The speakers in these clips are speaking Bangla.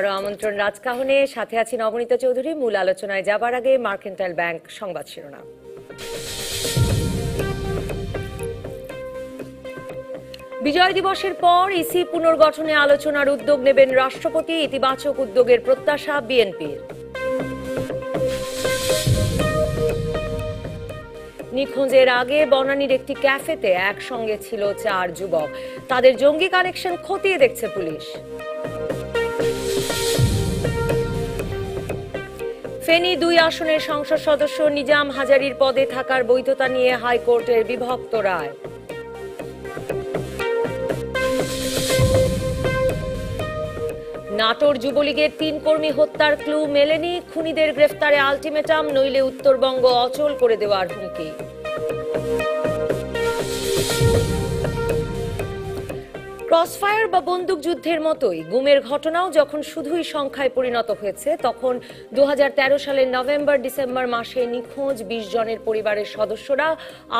আবারও আমন্ত্রণ রাজকাহনে, সাথে আছি নবনীতা চৌধুরী। মূল আলোচনায় যাবার আগে মার্কেন্টাইল ব্যাংক সংবাদ শিরোনাম। বিজয় দিবসের পর ইসি পুনর্গঠনে আলোচনার উদ্যোগ নেবেন রাষ্ট্রপতি, ইতিবাচক উদ্যোগের প্রত্যাশা বিএনপির। নিখোঁজের আগে বনানীর একটি ক্যাফেতে একসঙ্গে ছিল 4 যুবক, তাদের জঙ্গি কানেকশন খতিয়ে দেখছে পুলিশ। ফেনী 2 আসনের সংসদ সদস্য নিজাম হাজারীর পদে থাকার বৈধতা নিয়ে হাইকোর্টের বিভক্ত রায়। নাটোর যুবলীগের 3 কর্মী হত্যার ক্লু মেলেনি, খুনিদের গ্রেফতারে আলটিমেটাম, নইলে উত্তরবঙ্গ অচল করে দেওয়ার হুমকি। ক্রসফায়ার বা বন্দুকযুদ্ধের মতোই গুমের ঘটনাও যখন শুধুই সংখ্যায় পরিণত হয়েছে, তখন 2013 সালের নভেম্বর ডিসেম্বর মাসে নিখোঁজ 20 জনের পরিবারের সদস্যরা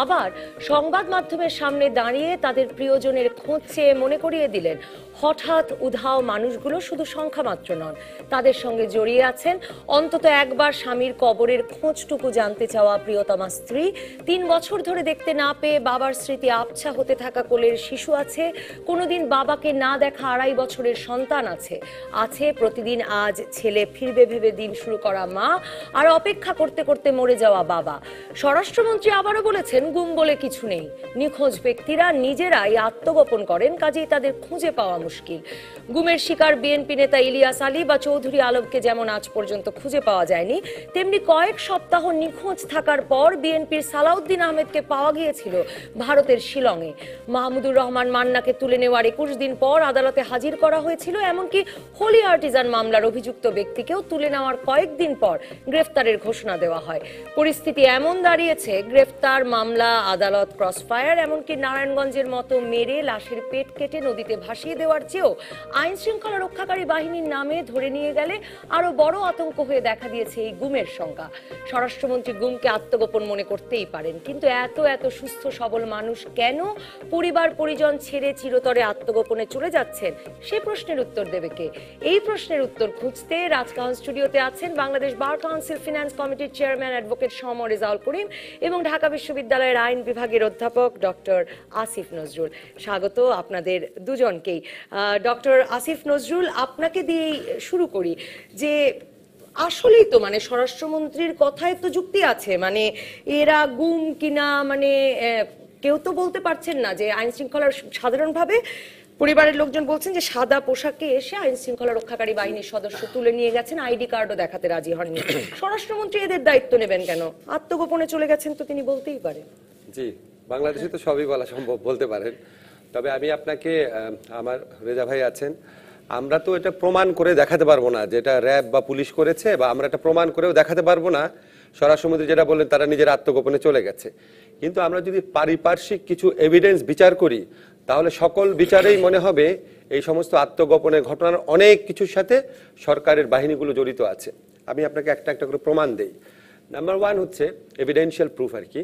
আবার সংবাদ মাধ্যমের সামনে দাঁড়িয়ে তাদের প্রিয়জনের খোঁজ চেয়ে মনে করিয়ে দিলেন হঠাৎ উধাও মানুষগুলো শুধু সংখ্যা মাত্র নন, তাদের সঙ্গে জড়িয়ে আছেন অন্তত একবার স্বামীর কবরের খোঁজটুকু জানতে চাওয়া প্রিয়তমা স্ত্রী, 3 বছর ধরে দেখতে না পেয়ে বাবার স্মৃতি আবছা হতে থাকা কোলের শিশু আছে, কোনোদিন বাবাকে না দেখা 2.5 বছরের সন্তান আছে প্রতিদিন আজ ছেলে ফিরবে ভেবে দিন শুরু করা মা, আর অপেক্ষা করতে করতে মরে যাওয়া বাবা। স্বরাষ্ট্রমন্ত্রী আবারও বলেছেন, গুম বলে কিছু নেই, নিখোঁজ ব্যক্তিরা নিজেরাই আত্মগোপন করেন, কাজেই তাদের খুঁজে পাওয়া মুশকিল। গুমের শিকার বিএনপি নেতা ইলিয়াস আলী বা চৌধুরী আলমকে যেমন আজ পর্যন্ত খুঁজে পাওয়া যায়নি, তেমনি কয়েক সপ্তাহ নিখোঁজ থাকার পর বিএনপির সালাউদ্দিন আহমেদকে পাওয়া গিয়েছিল ভারতের শিলংয়ে। মাহমুদুর রহমান মান্নাকে তুলে নেওয়ার 21 দিন পর আদালতে হাজির করা হয়েছিল, এমনকি হোলি আর্টিজান মামলার অভিযুক্ত ব্যক্তিকেও তুলে নেওয়ার কয়েকদিন পর গ্রেফতারের ঘোষণা দেওয়া হয়। পরিস্থিতি এমন দাঁড়িয়েছে, গ্রেফতার, মামলা, আদালত, ক্রসফায়ার, এমনকি নারায়ণগঞ্জের মতো মেরে লাশের পেট কেটে নদীতে ভাসিয়ে দেওয়ার চেয়েও আইন শৃঙ্খলা রক্ষাকারী বাহিনীর নামে ধরে নিয়ে গেলে আরো বড় আতঙ্ক হয়ে দেখা দিয়েছে এই গুমের সংখ্যা। স্বরাষ্ট্রমন্ত্রী গুমকে আত্মগোপন মনে করতেই পারেন, কিন্তু এত এত সুস্থ সবল মানুষ কেন পরিবার পরিজন ছেড়ে চিরতরে আত্মগোপনে চলে যাচ্ছেন, সে প্রশ্নের উত্তর দেবে কে? এই প্রশ্নের উত্তর খুঁজতে রাজকাহন স্টুডিওতে আছেন বাংলাদেশ বার কাউন্সিল ফিনান্স কমিটির চেয়ারম্যান অ্যাডভোকেট সমর রেজাউল করিম এবং ঢাকা বিশ্ববিদ্যালয়ের আইন বিভাগের অধ্যাপক ডক্টর আসিফ নজরুল। স্বাগত আপনাদের দুজনকেই। ডক্টর আসিফ নজরুল, আপনাকে দিয়েই শুরু করি যে আসলেই তো মানে স্বরাষ্ট্রমন্ত্রীর কথায় তো যুক্তি আছে, মানে এরা গুম কিনা, মানে কেউ তো বলতে পারছেন না যে আইন শৃঙ্খলার সাধারণভাবে পরিবারের লোকজন বলছেন যে সাদা পোশাকে এসে আইন শৃঙ্খলা রক্ষাকারী বাহিনীর সদস্য তুলে নিয়ে গেছেন, আইডি কার্ডও দেখাতে রাজি হননি। স্বরাষ্ট্রমন্ত্রী এদের দায়িত্ব নেবেন কেন? আত্মগোপনে চলে গেছেন তো তিনি বলতেই পারেন। জি, বাংলাদেশে তো সবই বলা সম্ভব, বলতে পারেন। তবে আমি আপনাকে, আমার রেজা ভাই আছেন, আমরা তো এটা প্রমাণ করে দেখাতে পারবো না যেটা র্যাব বা পুলিশ করেছে, বা আমরা এটা প্রমাণ করেও দেখাতে পারবো না স্বরাষ্ট্রমন্ত্রী যেটা বললেন তারা নিজের আত্মগোপনে চলে গেছে। কিন্তু আমরা যদি পারিপার্শ্বিক কিছু এভিডেন্স বিচার করি, তাহলে সকল বিচারেই মনে হবে এই সমস্ত আত্মগোপনের ঘটনার অনেক কিছুর সাথে সরকারের বাহিনীগুলো জড়িত আছে। আমি আপনাকে একটা একটা করে প্রমাণ দেই। নাম্বার 1 হচ্ছে এভিডেন্সিয়াল প্রুফ আর কি।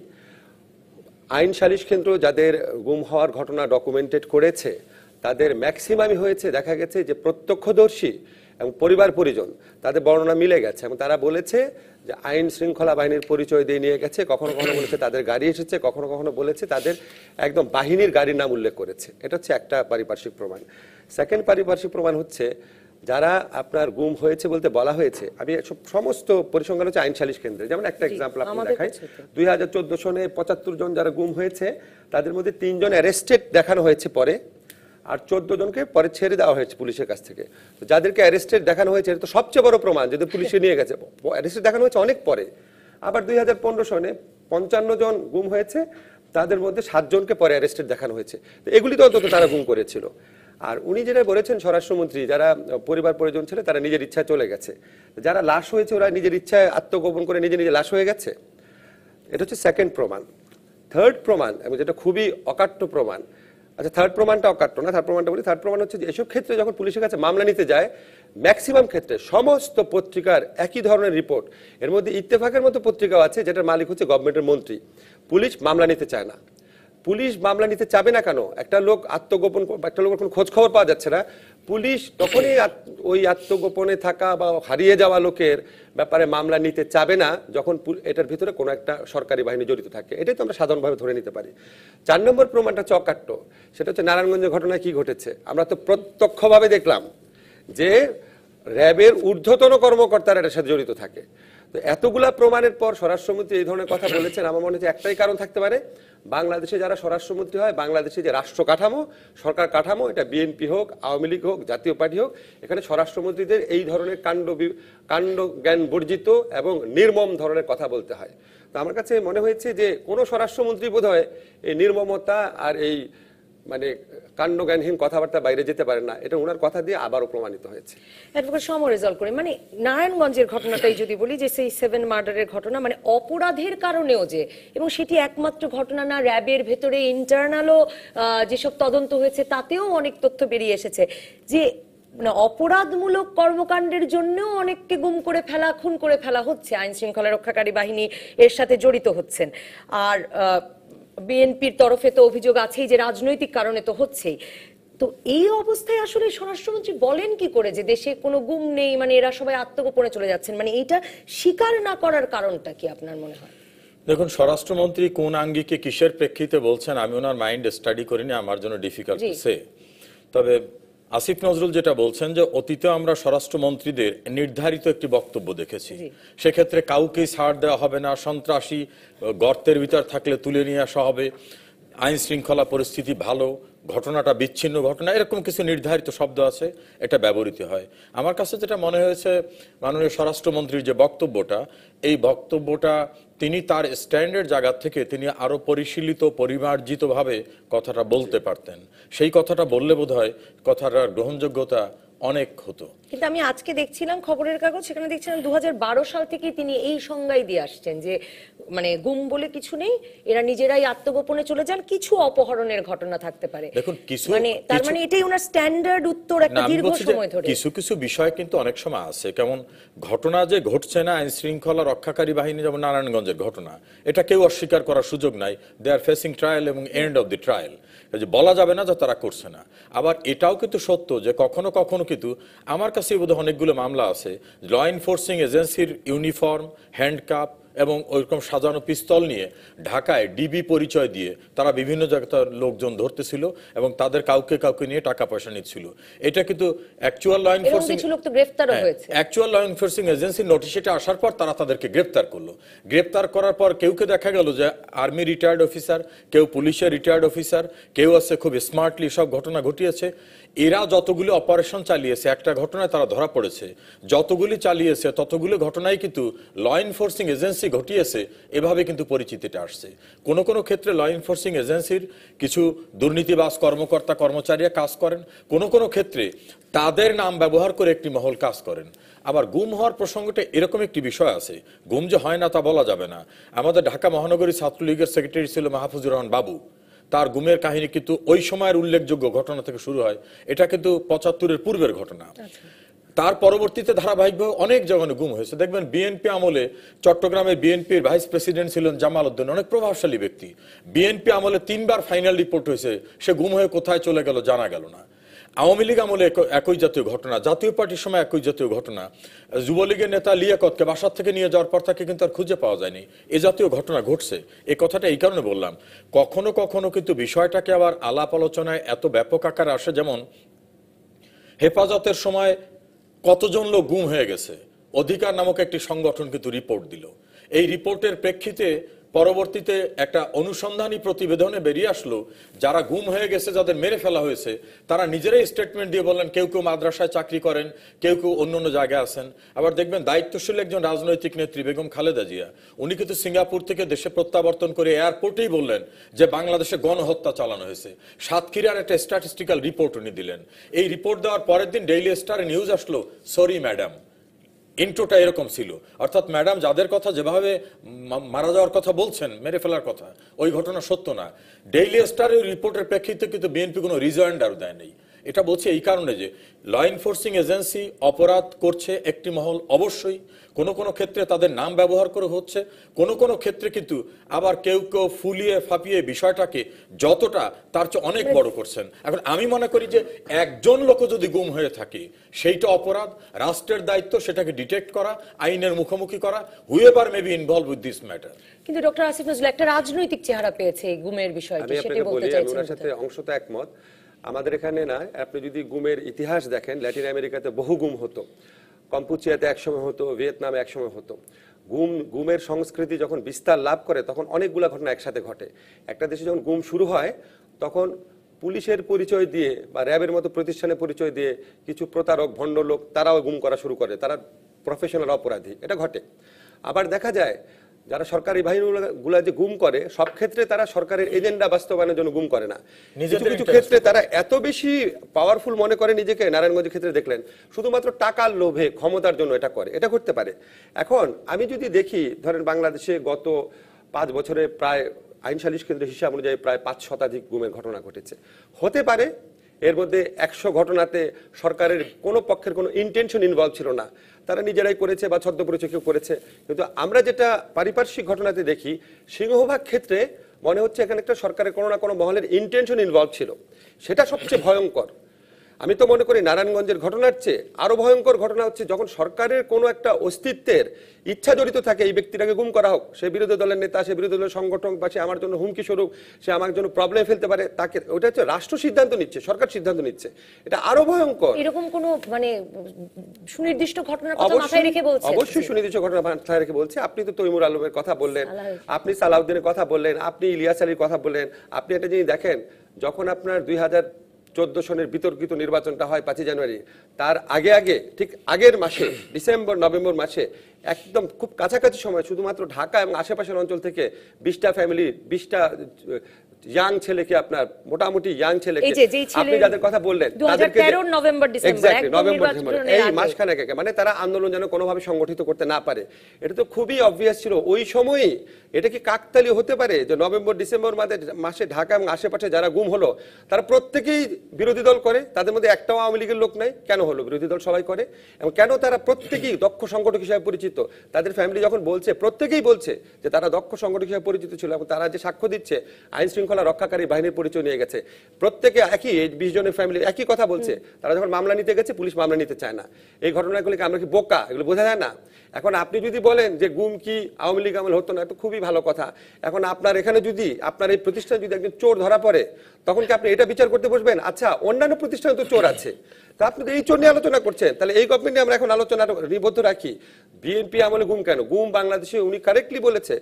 আইন সালিশ কেন্দ্র যাদের গুম হওয়ার ঘটনা ডকুমেন্টেড করেছে তাদের ম্যাক্সিমামই হয়েছে, দেখা গেছে যে প্রত্যক্ষদর্শী এবং পরিবার পরিজন তাদের বর্ণনা মিলে গেছে, এবং তারা বলেছে যে আইন শৃঙ্খলা বাহিনীর পরিচয় দিয়ে নিয়ে গেছে, কখনো কখনো বলেছে তাদের গাড়ি এসেছে, কখনো কখনো বলেছে তাদের একদম বাহিনীর গাড়ির নাম উল্লেখ করেছে। এটা হচ্ছে একটা পারিপার্শ্বিক প্রমাণ। সেকেন্ড পারিপার্শ্বিক প্রমাণ হচ্ছে যারা আপনার গুম হয়েছে বলতে বলা হয়েছে, আমি সমস্ত পরিসংখ্যান হচ্ছে আইন সালিশ কেন্দ্রে, যেমন একটা এক্সাম্পল আপনি দেখাই, 2014 সনে 75 জন যারা গুম হয়েছে তাদের মধ্যে 3 জন অ্যারেস্টেড দেখানো হয়েছে পরে, আর 14 জনকে পরে ছেড়ে দেওয়া হয়েছে পুলিশের কাছ থেকে। তো যাদেরকে অ্যারেস্টেড দেখানো হয়েছে এটা তো সবচেয়ে বড় প্রমাণ, যদি পুলিশে নিয়ে গেছে। অ্যারেস্টেড দেখানো হয়েছে অনেক পরে। আবার 2015 সনে 55 জন গুম হয়েছে, তাদের মধ্যে 7 জনকে পরে অ্যারেস্টেড দেখানো হয়েছে। তো এগুলি তো অন্তত তারা গুম করেছিল। আর উনি যেটা বলেছেন স্বরাষ্ট্রমন্ত্রী, যারা পরিবার পরিজন ছিল তারা নিজের ইচ্ছায় চলে গেছে, যারা লাশ হয়েছে ওরা নিজের ইচ্ছায় আত্মগোপন করে নিজে নিজে লাশ হয়ে গেছে। এটা হচ্ছে সেকেন্ড প্রমাণ। থার্ড প্রমাণ, এবং যেটা খুবই অকাট্য প্রমাণ, আচ্ছা থার্ড প্রমাণটা অকাট্য না, থার্ড প্রমাণটা বলি। থার্ড প্রমাণ হচ্ছে যে এসব ক্ষেত্রে যখন পুলিশের কাছে মামলা নিতে যায়, ম্যাক্সিমাম ক্ষেত্রে সমস্ত পত্রিকার একই ধরনের রিপোর্ট, এর মধ্যে ইত্তেফাকের মতো পত্রিকাও আছে যেটার মালিক হচ্ছে গভর্নমেন্টের মন্ত্রী। পুলিশ মামলা নিতে চায় না। পুলিশ মামলা নিতে চাবে না কেন? একটা লোক আত্মগোপন, একটা লোকের কোনো খোঁজ খবর পাওয়া যাচ্ছে না, পুলিশ তখনই ওই আত্মগোপনে থাকা বা হারিয়ে যাওয়া লোকের ব্যাপারে মামলা নিতে চাবে না যখন এটার ভিতরে কোনো একটা সরকারি বাহিনী জড়িত থাকে। এটাই তো আমরা সাধারণভাবে ধরে নিতে পারি। 4 নম্বর প্রমাণটা চকাট্ট, সেটা হচ্ছে নারায়ণগঞ্জের ঘটনায় কি ঘটেছে। আমরা তো প্রত্যক্ষভাবে দেখলাম যে র্যাবের ঊর্ধ্বতন কর্মকর্তারা এটার সাথে জড়িত থাকে। তো এতগুলা প্রমাণের পর স্বরাষ্ট্রমন্ত্রী এই ধরনের কথা বলেছেন, আমার মনে হচ্ছে একটাই কারণ থাকতে পারে, বাংলাদেশে যারা স্বরাষ্ট্রমন্ত্রী হয়, বাংলাদেশে যে রাষ্ট্র কাঠামো, সরকার কাঠামো, এটা বিএনপি হোক, আওয়ামী লীগ হোক, জাতীয় পার্টি হোক, এখানে স্বরাষ্ট্রমন্ত্রীদের এই ধরনের কাণ্ড জ্ঞান বর্জিত এবং নির্মম ধরনের কথা বলতে হয়। তো আমার কাছে মনে হয়েছে যে কোনো স্বরাষ্ট্রমন্ত্রী বোধহয় এই নির্মমতা আর এই মানে কাণ্ডজ্ঞানহীন কথাবার্তা বাইরে যেতে পারে না, এটা ওনার কথা দিয়ে আবারও প্রমাণিত হয়েছে। অ্যাডভোকেট সমর রেজাল্ট করে মানে নারায়ণগঞ্জের ঘটনাটাই যদি বলি যে সেই 7 মার্ডারের ঘটনা, মানে অপরাধের কারণেও যে, এবং সেটি একমাত্র ঘটনা না, র্যাবের ভেতরে ইন্টারনালও যেসব তদন্ত হয়েছে তাতেও অনেক তথ্য বেরিয়ে এসেছে যে মানে অপরাধমূলক কর্মকাণ্ডের জন্যও অনেককে গুম করে ফেলা, খুন করে ফেলা হচ্ছে, আইন শৃঙ্খলা রক্ষাকারী বাহিনী এর সাথে জড়িত হচ্ছেন। আর বিএনপির তরফে তো অভিযোগ আছেই যে রাজনৈতিক কারণে তো হচ্ছেই। তো এই অবস্থায় আসলে স্বরাষ্ট্রমন্ত্রী বলেন কি করে যে দেশে কোনো গুম নেই, মানে এরা সবাই আত্মগোপনে চলে যাচ্ছেন, মানে এইটা স্বীকার না করার কারণটা কি আপনার মনে হয়? দেখুন, স্বরাষ্ট্রমন্ত্রী কোন আঙ্গিকে কিসের প্রেক্ষিতে বলছেন আমি ওনার মাইন্ড স্টাডি করিনি, আমার জন্য ডিফিকাল্ট টু সে। তবে আসিফ নজরুল যেটা বলছেন যে অতীতে আমরা স্বরাষ্ট্রমন্ত্রীদের নির্ধারিত একটি বক্তব্য দেখেছি, সেক্ষেত্রে কাউকেই ছাড় দেওয়া হবে না, সন্ত্রাসী গর্তের ভিতর থাকলে তুলে নিয়ে আসা হবে, আইন শৃঙ্খলা পরিস্থিতি ভালো, ঘটনাটা বিচ্ছিন্ন ঘটনা, এরকম কিছু নির্ধারিত শব্দ আছে, এটা ব্যবহৃত হয়। আমার কাছে যেটা মনে হয়েছে মাননীয় স্বরাষ্ট্রমন্ত্রীর যে বক্তব্যটা, এই বক্তব্যটা তিনি তার স্ট্যান্ডার্ড জায়গা থেকে তিনি আরো পরিশীলিত পরিমার্জিতভাবে কথাটা বলতে পারতেন। সেই কথাটা বললে বোধহয় কথাটার গ্রহণযোগ্যতা অনেক হতো। কিন্তু আমি আজকে দেখছিলাম খবরের কাগজ, সেখানে দেখছিলাম 2012 সাল থেকে তিনি এই সংজ্ঞাই দিয়ে আসছেন যে মানে গুম বলে কিছু নেই, এরা নিজেরাই আত্মগোপনে চলে যান, কিছু অপহরণের ঘটনা থাকতে পারে। দেখুন, কিছু মানে তার মানে এটাই ওনার স্ট্যান্ডার্ড উত্তর একটা দীর্ঘ সময় ধরে। কিছু কিছু বিষয় কিন্তু অনেক সময় আছে, কেমন ঘটনা যে ঘটছে না, আইন শৃঙ্খলা রক্ষাকারী বাহিনী যেমন নারায়ণগঞ্জের ঘটনা, এটা কেউ অস্বীকার করার সুযোগ নাই। দে আর ফেসিং ট্রায়াল এবং এন্ড অফ দি ট্রায়াল, বলা যাবে না যে তারা করছে না। আবার এটাও কিন্তু সত্য যে কখনো কখনো কিন্তু আমার কাছে বোধহয় অনেকগুলো মামলা আছে, ল এনফোর্সিং এজেন্সির ইউনিফর্ম, হ্যান্ডকাপ এবং ওইরকম সাজানো পিস্তল নিয়ে ঢাকায় ডিবি পরিচয় দিয়ে তারা বিভিন্ন জায়গায় লোকজন ধরতেছিল এবং তাদের কাউকে কাউকে নিয়ে টাকা পয়সা নিচ্ছিল। এটা কিন্তু অ্যাকচুয়াল ল এনফোর্সিং, কিছু লোক তো গ্রেফতারও হয়েছে, অ্যাকচুয়াল ল এনফোর্সিং এজেন্সির নোটিশ এটা আসার পর তারা তাদেরকে গ্রেফতার করলো। গ্রেফতার করার পর কেউকে দেখা গেল যে আর্মি রিটায়ার্ড অফিসার, কেউ পুলিশের রিটায়ার্ড অফিসার, কেউ আছে খুব স্মার্টলি সব ঘটনা ঘটিয়েছে। এরা যতগুলো অপারেশন চালিয়েছে, একটা ঘটনায় তারা ধরা পড়েছে, যতগুলি চালিয়েছে ততগুলো ঘটনাই কিন্তু ল এনফোর্সিং এজেন্সি ঘটিয়েছে, এভাবে কিন্তু পরিচিতিটা আসছে। কোনো কোনো ক্ষেত্রে ল এনফোর্সিং এজেন্সির কিছু দুর্নীতিবাজ কর্মকর্তা কর্মচারীরা কাজ করেন, কোনো কোনো ক্ষেত্রে তাদের নাম ব্যবহার করে একটি মহল কাজ করেন। আবার গুম হওয়ার প্রসঙ্গটা এরকম একটি বিষয় আছে, গুম যে হয় না তা বলা যাবে না। আমাদের ঢাকা মহানগরী ছাত্রলীগের সেক্রেটারি ছিল মাহফুজুর রহমান বাবু, তার গুমের কাহিনী কিন্তু ওই সময়ের উল্লেখযোগ্য ঘটনা থেকে শুরু হয়, এটা কিন্তু 75-এর পূর্বের ঘটনা। তার পরবর্তীতে ধারাবাহিকভাবে অনেক জায়গায় গুম হয়েছে। দেখবেন বিএনপি আমলে চট্টগ্রামের বিএনপির ভাইস প্রেসিডেন্ট ছিলেন জামাল উদ্দিন, অনেক প্রভাবশালী ব্যক্তি। বিএনপি আমলে 3বার ফাইনাল রিপোর্ট হয়েছে, সে গুম হয়ে কোথায় চলে গেল জানা গেল না। আওয়ামী লীগ আমলে একই জাতীয় ঘটনা, জাতীয় পার্টির সময় একই জাতীয় ঘটনা। যুবলীগের নেতা লিয়াকতকে বাসার থেকে নিয়ে যাওয়ার পর তাকে কিন্তু আর খুঁজে পাওয়া যায়নি। এ জাতীয় ঘটনা ঘটছে। এই কথাটা এই কারণে বললাম, কখনো কখনো কিন্তু বিষয়টাকে আবার আলাপ আলোচনায় এত ব্যাপক আকারে আসে। যেমন হেফাজতের সময় কতজন লোক গুম হয়ে গেছে, অধিকার নামক একটি সংগঠন কিন্তু রিপোর্ট দিল। এই রিপোর্টের প্রেক্ষিতে পরবর্তীতে একটা অনুসন্ধানী প্রতিবেদনে বেরিয়ে আসলো, যারা গুম হয়ে গেছে, যাদের মেরে ফেলা হয়েছে, তারা নিজেরাই স্টেটমেন্ট দিয়ে বললেন কেউ কেউ মাদ্রাসায় চাকরি করেন, কেউ কেউ অন্য অন্য জায়গায় আছেন। আবার দেখবেন দায়িত্বশীল একজন রাজনৈতিক নেত্রী বেগম খালেদা জিয়া, উনি কিন্তু সিঙ্গাপুর থেকে দেশে প্রত্যাবর্তন করে এয়ারপোর্টেই বললেন যে বাংলাদেশে গণহত্যা চালানো হয়েছে। সাতক্ষীরার একটা স্ট্যাটিস্টিক্যাল রিপোর্ট উনি দিলেন। এই রিপোর্ট দেওয়ার পরের দিন ডেইলি স্টারে নিউজ আসলো, সরি ম্যাডাম। ইন্ট্রোটা এরকম ছিল, অর্থাৎ ম্যাডাম যাদের কথা যেভাবে মারা যাওয়ার কথা বলছেন, মেরে ফেলার কথা, ওই ঘটনা সত্য না। ডেইলি স্টারের রিপোর্টের প্রেক্ষিতে কিন্তু বিএনপি কোনো রিজয়েন্ডার দেয় নেই। এটা বলছি এই কারণে যে ল এনফোর্সিং এজেন্সি অপরাধ করছে একটি মহল, অবশ্যই কোনো কোনো ক্ষেত্রে তাদের নাম ব্যবহার করে হচ্ছে, কোনো কোনো ক্ষেত্রে কিন্তু আবার কেউ কেউ ফুলিয়ে ফাঁপিয়ে বিষয়টাকে যতটা তার চেয়ে অনেক বড় করছেন। এখন আমি মনে করি যে একজন লোক যদি গুম হয়ে থাকে সেইটা অপরাধ, রাষ্ট্রের দায়িত্ব সেটাকে ডিটেক্ট করা, আইনের মুখোমুখি করা, whoever may be involve with this matter. কিন্তু ডক্টর আসিফ নজরুল একটা রাজনৈতিক চেহারা পেয়েছে এই গুমের বিষয়টি, আমি সেটাই আপনাকে বলতে বলি, আমি চাইছেন। ওনার সাথে অংশত একমত। আমাদের এখানে না, আপনি যদি গুমের ইতিহাস দেখেন, ল্যাটিন আমেরিকাতে বহু গুম হতো, কম্পুচিয়াতে একসময় হতো, ভিয়েতনামে একসময় হতো। গুমের সংস্কৃতি যখন বিস্তার লাভ করে তখন অনেকগুলা ঘটনা একসাথে ঘটে। একটা দেশে যখন গুম শুরু হয় তখন পুলিশের পরিচয় দিয়ে বা র্যাবের মতো প্রতিষ্ঠানের পরিচয় দিয়ে কিছু প্রতারক ভণ্ড লোক তারাও গুম করা শুরু করে, তারা প্রফেশনাল অপরাধী, এটা ঘটে। আবার দেখা যায় যারা সরকারি বাহিনীগুলা যে গুম করে সব ক্ষেত্রে তারা সরকারের এজেন্ডা বাস্তবায়নের জন্য গুম করে না, কিছু কিছু ক্ষেত্রে তারা এত বেশি পাওয়ারফুল মনে করে নিজেকে, নারায়ণগঞ্জের ক্ষেত্রে দেখলেন শুধুমাত্র টাকার লোভে ক্ষমতার জন্য এটা করে, এটা করতে পারে। এখন আমি যদি দেখি, ধরেন বাংলাদেশে গত 5 বছরে প্রায় আইন সালিশ কেন্দ্রের হিসাব অনুযায়ী প্রায় 5 শতাধিক গুমের ঘটনা ঘটেছে। হতে পারে এর মধ্যে 100 ঘটনাতে সরকারের কোনো পক্ষের কোনো ইন্টেনশন ইনভলভ ছিল না, তারা নিজেরাই করেছে বা ছদ্মপরিচয় কেউ করেছে। কিন্তু আমরা যেটা পারিপার্শ্বিক ঘটনাতে দেখি, সিংহভাগ ক্ষেত্রে মনে হচ্ছে এখানে একটা সরকারের কোনো না কোনো মহলের ইন্টেনশন ইনভলভ ছিল, সেটা সবচেয়ে ভয়ঙ্কর। আমি তো মনে করি নারায়ণগঞ্জের ঘটনার চেয়ে আরো ভয়ঙ্কর ঘটনা হচ্ছে যখন সরকারের কোনো একটা অস্তিত্বের ইচ্ছা জড়িত থাকে এই ব্যক্তিটাকে গুম করা হোক, সে বিরোধী দলের নেতা, সে বিরোধী দলের সংগঠন, বা সে আমার জন্য হুমকি স্বরূপ, সে আমার জন্য প্রবলেম ফেলতে পারে, তাকে ওটা হচ্ছে রাষ্ট্র সিদ্ধান্ত নিচ্ছে, সরকার সিদ্ধান্ত নিচ্ছে, এটা আরো ভয়ঙ্কর। এরকম কোনো মানে সুনির্দিষ্ট ঘটনার কথা মাথায় রেখে বলছেন? অবশ্যই সুনির্দিষ্ট ঘটনা মাথায় রেখে বলছি। আপনি তো তৈমুর আলমের কথা বললেন, আপনি সালাউদ্দিনের কথা বললেন, আপনি ইলিয়াস আলীর কথা বললেন। আপনি একটা জিনিস দেখেন, যখন আপনার 2014 সনের বিতর্কিত নির্বাচনটা হয় 5 জানুয়ারি, তার আগে ঠিক আগের মাসে ডিসেম্বর নভেম্বর মাসে একদম খুব কাছাকাছি সময় শুধুমাত্র ঢাকা এবং আশেপাশের অঞ্চল থেকে 20টা ফ্যামিলি, 20টা ইয়াং ছেলেকে, আপনার মোটামুটি ইয়াং ছেলেকে আপনি যাদের কথা বললেন, 2013 নভেম্বর ডিসেম্বর, নভেম্বর এই মাসখানে মানে তারা আন্দোলন যেন কোনোভাবে সংগঠিত করতে না পারে, এটা তো খুবই অবভিয়াস ছিল ওই সময়ই। এটা কি কাকতালীয় হতে পারে যে নভেম্বর ডিসেম্বর মাসে ঢাকা এবং আশেপাশে যারা গুম হলো তারা প্রত্যেকেই বিরোধী দল করে, তাদের মধ্যে একটাও আওয়ামী লীগের লোক নাই? কেন হলো? বিরোধী দল সবাই করে। এবং কেন তারা প্রত্যেকেই দক্ষ সংগঠক হিসেবে পরিচিত? তাদের ফ্যামিলি যখন বলছে, প্রত্যেকেই বলছে যে তারা দক্ষ সংগঠক হিসেবে পরিচিত ছিল, এবং তারা যে সাক্ষ্য দিচ্ছে আইন শৃঙ্খলা রক্ষাকারী বাহিনীর পরিচয় নিয়ে গেছে, প্রত্যেকে একই, 20 জনের ফ্যামিলি একই কথা বলছে। তারা যখন মামলা নিতে গেছে পুলিশ মামলা নিতে চায় না। এই ঘটনাগুলিকে আমরা কি বোকা? এগুলো বোঝা যায় না? এখন আপনি যদি বলেন যে গুম কি আওয়ামী লীগ আমল হতো না, তো খুবই ভালো কথা। এখন আপনার এখানে যদি, আপনার এই প্রতিষ্ঠান যদি একজন চোর ধরা পড়ে, তখন কি আপনি এটা বিচার করতে বসবেন? আচ্ছা, অন্যান্য প্রতিষ্ঠানে তো চোর আছে, তো আপনি তো এই চোর নিয়ে আলোচনা করছেন, তাহলে এই গভর্নমেন্টে আমরা এখন আলোচনা নিবদ্ধ রাখি। বিএনপি আমলে গুম কেন? গুম বাংলাদেশে, উনি কারেক্টলি বলেছে,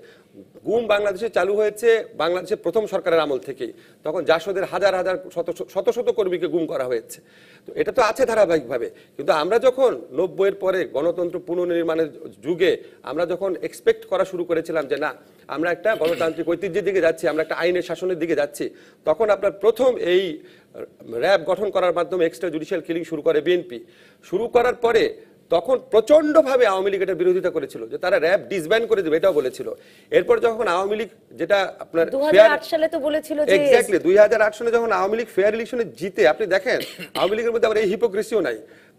গুম বাংলাদেশে চালু হয়েছে বাংলাদেশের প্রথম সরকারের আমল থেকেই। তখন জাসদের হাজার হাজার শত শত কর্মীকে গুম করা হয়েছে, তো এটা তো আছে ধারাবাহিকভাবে। কিন্তু আমরা যখন 90-এর পরে গণতন্ত্র পুনর্নির্মাণের যুগে আমরা যখন এক্সপেক্ট করা শুরু করেছিলাম যে না, আমরা একটা গণতান্ত্রিক ঐতিহ্যের দিকে যাচ্ছি, আমরা একটা আইনের শাসনের দিকে যাচ্ছি, তখন আপনার প্রথম এই র্যাব গঠন করার মাধ্যমে এক্সট্রা জুডিশিয়াল কিলিং শুরু করে বিএনপি। শুরু করার পরে তখন প্রচন্ডভাবে আওয়ামী লীগ এটার বিরোধিতা করেছিল, যে তারা র্যাব ডিসব্যান্ড করে দেবে, এটাও বলেছিল। এরপর যখন আওয়ামী লীগ, যেটা আপনার 2008 সালে তো বলেছিল যে এক্স্যাক্টলি 2008 সালে যখন আওয়ামী লীগ ফেয়ার ইলেকশনে জিতে, আপনি দেখেন আওয়ামী লীগের মধ্যে আবার এই হিপোক্রেসিও নাই।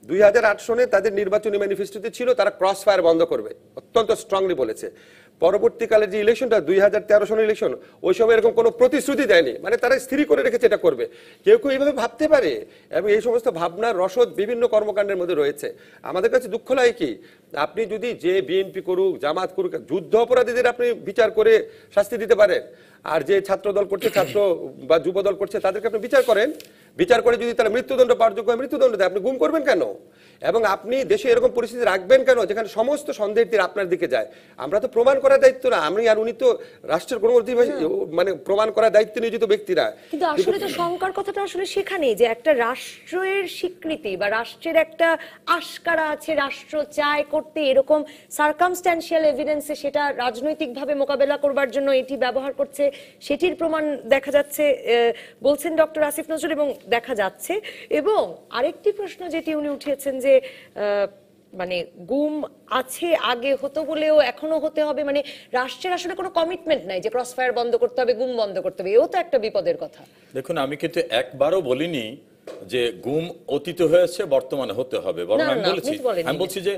2008 সনে তাদের নির্বাচনী ম্যানিফেস্টোতে ছিল তারা ক্রস ফায়ার বন্ধ করবে, অত্যন্ত স্ট্রংলি বলেছে। পরবর্তীকালে যে ইলেকশনটা 2013 সনের ইলেকশন, ওই সময় এরকম কোনো প্রতিশ্রুতি দেয়নি, মানে তারা স্থির করে রেখেছে এটা করবে। কেউ কেউ এইভাবে ভাবতে পারে, এবং এই সমস্ত ভাবনার রসদ বিভিন্ন কর্মকাণ্ডের মধ্যে রয়েছে। আমাদের কাছে দুঃখ লাগে কি, আপনি যদি যে বিএনপি করুক, জামাত করুক, যুদ্ধ অপরাধীদের আপনি বিচার করে শাস্তি দিতে পারেন, আর যে ছাত্র দল করছে, ছাত্র বা যুব দল করছে, তাদেরকে আপনি বিচার করেন, বিচার করে যদি তারা মৃত্যুদণ্ড পাওয়ার যোগ্য হয় মৃত্যুদণ্ড দেয়, আপনি গুম করবেন কেন? এবং আপনি দেশে এরকম পরিস্থিতি রাখবেন কেন যেখানে সমস্ত সন্দেহের তীর আপনার দিকে যায়? আমরা তো প্রমাণ করার দায়িত্ব না, আমি আর উনি তো রাষ্ট্রের কোনো মানে প্রমাণ করার দায়িত্ব নিয়োজিত ব্যক্তিরা। কিন্তু আসলে তো শঙ্কার কথাটা আসলে সেখানেই, যে একটা রাষ্ট্রের স্বীকৃতি বা রাষ্ট্রের একটা আশকারা আছে, রাষ্ট্র চায় করতে, এরকম সার্কামস্ট্যান্সিয়াল এভিডেন্সে সেটা রাজনৈতিকভাবে মোকাবেলা করবার জন্য এটি ব্যবহার করছে, সেটির প্রমাণ দেখা যাচ্ছে বলছেন ডক্টর আসিফ নজরুল, এবং দেখা যাচ্ছে। এবং আরেকটি প্রশ্ন যেটি উনি উঠিয়েছেন যে মানে গুম আছে, আগে হতো বলেও এখনো হতে হবে, মানে রাষ্ট্রের আসলে কোনো কমিটমেন্ট নাই যে ক্রস ফায়ার বন্ধ করতে হবে, গুম বন্ধ করতে হবে, এও তো একটা বিপদের কথা। দেখুন, আমি কিন্তু একবারও বলিনি যে গুম অতীত হয়েছে, বর্তমানে হতে হবে, বরং না, আমি না, বলেছি আপনি তো বলেননি। আমি বলছি যে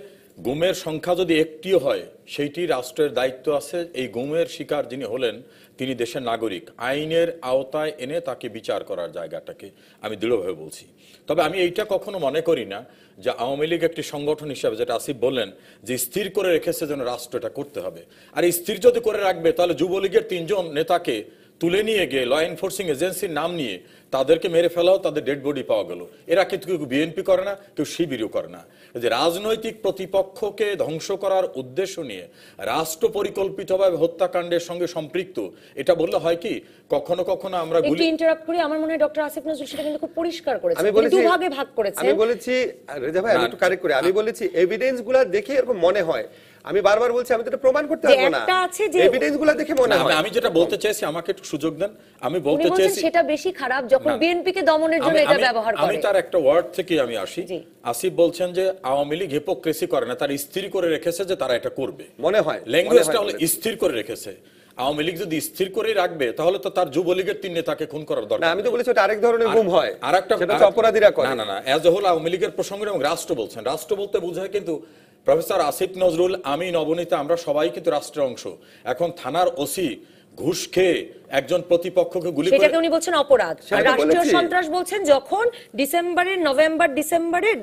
গুমের সংখ্যা যদি একটিও হয় সেইটি রাষ্ট্রের দায়িত্ব আছে। এই গুমের শিকার যিনি হলেন তিনি দেশের নাগরিক, আইনের আওতায় এনে তাকে বিচার করার জায়গাটাকে আমি দৃঢ়ভাবে বলছি। তবে আমি এইটা কখনো মনে করি না যে আওয়ামী লীগ একটি সংগঠন হিসাবে, যেটা আসিফ বললেন যে স্থির করে রেখেছে যেন রাষ্ট্র এটা করতে হবে, আর স্থির যদি করে রাখবে তাহলে যুবলীগের 3 জন নেতাকে তুলে নিয়ে গিয়ে ল এনফোর্সিং এজেন্সির নাম নিয়ে তাদেরকে মেরে ফেলাও, তাদের ডেড বডি পাওয়া গেল। এরা কিন্তু কেউ বিএনপি করে না, কেউ শিবিরও করে না। যে রাজনৈতিক প্রতিপক্ষকে ধ্বংস করার উদ্দেশ্য নিয়ে রাষ্ট্র পরিকল্পিতভাবে হত্যাকাণ্ডের সঙ্গে সম্পৃক্ত, এটা বললে হয় কি কখনো কখনো আমরা একটু ইন্টারাপ্ট করি, আমার মনে হয় ডক্টর আসিফ নজরুল সেটা কিন্তু খুব পরিষ্কার করেছেন, আমি তিনি বলেছি দুভাগে ভাগ করেছেন। আমি বলেছি রেজা ভাই, আমি একটু কারেক্ট করি, আমি বলেছি এভিডেন্স গুলা দেখে এরকম মনে হয়। আমি বারবার বলছি আমি তো এটা প্রমাণ করতে পারবো না, একটা আছে যে এভিডেন্স গুলা দেখে মনে হয়। আমি যেটা বলতে চাইছি, আমাকে একটু সুযোগ দেন। আমি উনি বলতে বলছেন চাইছি সেটা বেশি খারাপ যখন না, বিএনপি কে দমনের জন্য এটা ব্যবহার করে। আমি তার একটা ওয়ার্ড থেকে আমি আসি। জি। আসিফ বলছেন যে আওয়ামী লীগ হিপোক্রেসি করে না, তার স্থির করে রেখেছে যে তারা এটা করবে। মনে হয় ল্যাঙ্গুয়েজটা হলো স্থির করে রেখেছে। আওয়ামী লীগ যদি স্থির করে রাখবে তাহলে তো তার যুবলীগের 3 নেতাকে খুন করার না, দরকার আমি তো বলেছি ওটা আরেক ধরনের গুম হয়, আরেকটা সেটা তো অপরাধীরা করে। না না না, অ্যাজ এ হোল আওয়ামী লীগের প্রসঙ্গে এবং রাষ্ট্র বলছেন, রাষ্ট্র বলতে বোঝায় কিন্তু প্রফেসর আসিফ নজরুল, আমি, নবনীতা, আমরা সবাই কিন্তু রাষ্ট্রের অংশ। এখন থানার ওসি ঘুষ খেয়ে একজন প্রতিপক্ষকে গুলি করে, সেটাকে উনি বলছেন অপরাধ। সেটা আর তো রাষ্ট্রীয় বলেছি। সন্ত্রাস বলছেন যখন ডিসেম্বরে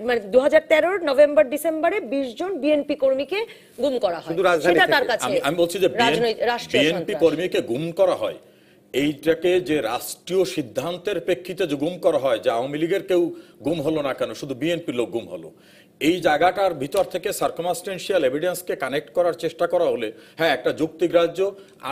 মানে 2013 নভেম্বর ডিসেম্বরে 20 জন বিএনপি কর্মীকে গুম করা হয়, শুধু রাজধানী সেটা থেকে। তার কাছে আমি বলছি যে রাষ্ট্রীয় বিএনপি সন্ত্রাস। কর্মীকে গুম করা হয়, এইটাকে যে রাষ্ট্রীয় সিদ্ধান্তের প্রেক্ষিতে যে গুম করা হয়, যে আওয়ামী লীগের কেউ গুম হলো না কেন, শুধু বিএনপি লোক গুম হলো, এই জায়গাটার ভিতর থেকে সার্কামস্টেন্সিয়াল এভিডেন্সকে কানেক্ট করার চেষ্টা করা হলে হ্যাঁ একটা যুক্তিগ্রাহ্য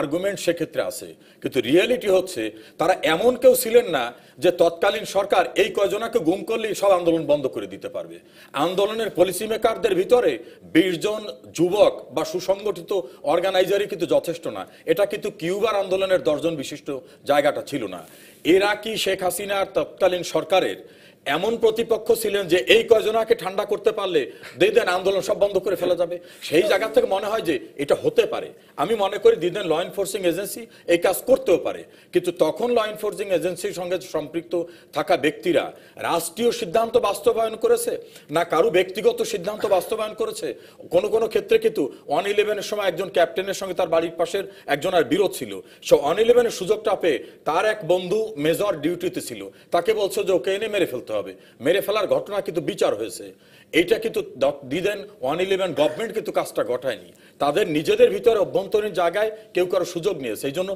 আর্গুমেন্ট সেক্ষেত্রে আছে। কিন্তু রিয়েলিটি হচ্ছে তারা এমন কেউ ছিলেন না যে তৎকালীন সরকার এই কয়জনাকে গুম করলেই সব আন্দোলন বন্ধ করে দিতে পারবে। আন্দোলনের পলিসি মেকারদের ভিতরে 20 জন যুবক বা সুসংগঠিত অর্গানাইজারই কিন্তু যথেষ্ট না। এটা কিন্তু কিউবার আন্দোলনের 10 জন বিশিষ্ট জায়গাটা ছিল না। এরা কি শেখ হাসিনার তৎকালীন সরকারের এমন প্রতিপক্ষ ছিলেন যে এই কয়জনাকে ঠান্ডা করতে পারলে দেন আন্দোলন সব বন্ধ করে ফেলা যাবে? সেই জায়গা থেকে মনে হয় যে এটা হতে পারে। আমি মনে করি দিদেন ল এনফোর্সিং এজেন্সি এই কাজ করতেও পারে, কিন্তু তখন ল এনফোর্সিং এজেন্সির সঙ্গে সম্পৃক্ত থাকা ব্যক্তিরা রাষ্ট্রীয় সিদ্ধান্ত বাস্তবায়ন করেছে না কারো ব্যক্তিগত সিদ্ধান্ত বাস্তবায়ন করেছে। কোন কোন ক্ষেত্রে কিন্তু 111-এর সময় একজন ক্যাপ্টেনের সঙ্গে তার বাড়ির পাশের একজন আর বিরোধ ছিল, সে 111-এর সুযোগটা পেয়ে তার এক বন্ধু মেজর ডিউটিতে ছিল, তাকে বলছে যে ওকে এনে মেরে ফেলতে হবে। মেরে ফেলার ঘটনা কিন্তু বিচার হয়েছে। এইটা কিন্তু দিদেন 111 গভর্নমেন্ট কিন্তু কাজটা ঘটায়নি, তাদের নিজেদের ভিতরে অভ্যন্তরীণ জায়গায় কেউ কারো সুযোগ নিয়েছে। এই জন্য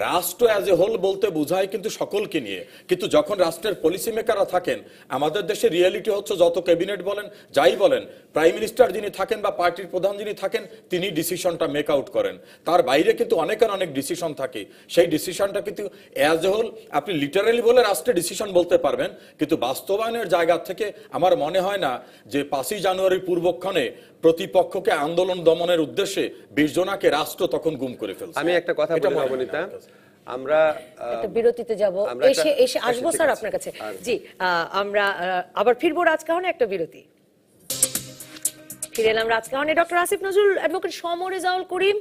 রাষ্ট্র অ্যাজ এ হোল বলতে বোঝায় কিন্তু সকলকে নিয়ে। কিন্তু যখন রাষ্ট্রের পলিসি মেকাররা থাকেন, আমাদের দেশে রিয়েলিটি হচ্ছে যত ক্যাবিনেট বলেন যাই বলেন, প্রাইম মিনিস্টার যিনি থাকেন বা পার্টির প্রধান যিনি থাকেন তিনি ডিসিশনটা মেক আউট করেন। তার বাইরে কিন্তু অনেকের অনেক ডিসিশন থাকে, সেই ডিসিশনটা কিন্তু অ্যাজ এ হোল আপনি লিটারালি বলে রাষ্ট্রের ডিসিশন বলতে পারবেন, কিন্তু বাস্তবায়নের জায়গা থেকে আমার মনে হয় না যে 5ই জানুয়ারির পূর্বক্ষণে প্রতিপক্ষকে আন্দোলন দমনের উদ্দেশ্যে 20 জনাকে রাষ্ট্র তখন গুম করে ফেলছে। আমি একটা কথা বলি নবনীতা, আমরা একটা বিরতিতে যাব, এসে আসবো স্যার আপনার কাছে। জি, আমরা আবার ফিরবো রাজকাহনে, একটা বিরতি। ফিরে এলাম রাজকাহনে। ডক্টর আসিফ নজরুল, অ্যাডভোকেট সমর রেজাউল করিম,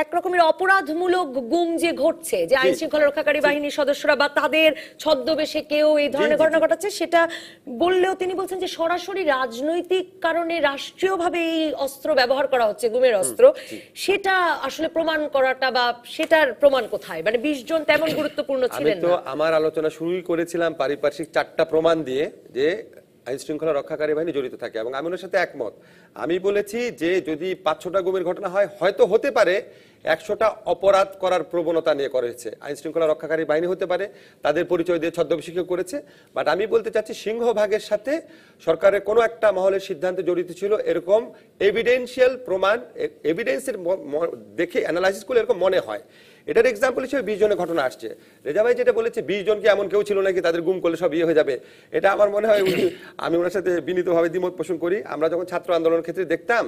এক রকমের অপরাধমূলক গুম যে ঘটছে, যে আইন শৃঙ্খলা রক্ষাকারী বাহিনীর সদস্যরা বা তাদের ছদ্মবেশে কেউ এই ধরনের ঘটনা ঘটাচ্ছে, সেটা বললেও তিনি বলছেন যে সরাসরি রাজনৈতিক কারণে রাষ্ট্রীয়ভাবে এই অস্ত্র ব্যবহার করা হচ্ছে, গুমের অস্ত্র, সেটা আসলে প্রমাণ করাটা বা সেটার প্রমাণ কোথায়? মানে 20 জন তেমন গুরুত্বপূর্ণ ছিলেন আমি তো না। আমার আলোচনা শুরুই করেছিলাম পারিপার্শ্বিক 4টা প্রমাণ দিয়ে যে আইন শৃঙ্খলা রক্ষাকারী বাহিনী জড়িত থাকে, এবং আমি ওনার সাথে একমত। আমি বলেছি যে যদি 5-6টা গুমের ঘটনা হয়, হয়তো হতে পারে 100টা অপরাধ করার প্রবণতা নিয়ে করেছে আইন শৃঙ্খলা রক্ষাকারী বাহিনী, হতে পারে তাদের পরিচয় দিয়ে ছদ্মবেশী করেছে। বাট আমি বলতে চাচ্ছি সিংহভাগের সাথে সরকারের কোনো একটা মহলের সিদ্ধান্তে জড়িত ছিল, এরকম এভিডেন্সিয়াল প্রমাণ, এভিডেন্সের দেখে অ্যানালাইসিস করলে এরকম মনে হয়। এটার এক্সাম্পল হিসেবে 20 জনের ঘটনা আসছে। রেজা ভাই যেটা বলেছে 20 জনকে এমন কেউ ছিল নাকি তাদের গুম করলে সব ইয়ে হয়ে যাবে, এটা আমার মনে হয় আমি ওনার সাথে বিনীতভাবে দ্বিমত পোষণ করি। আমরা যখন ছাত্র আন্দোলনের ক্ষেত্রে দেখতাম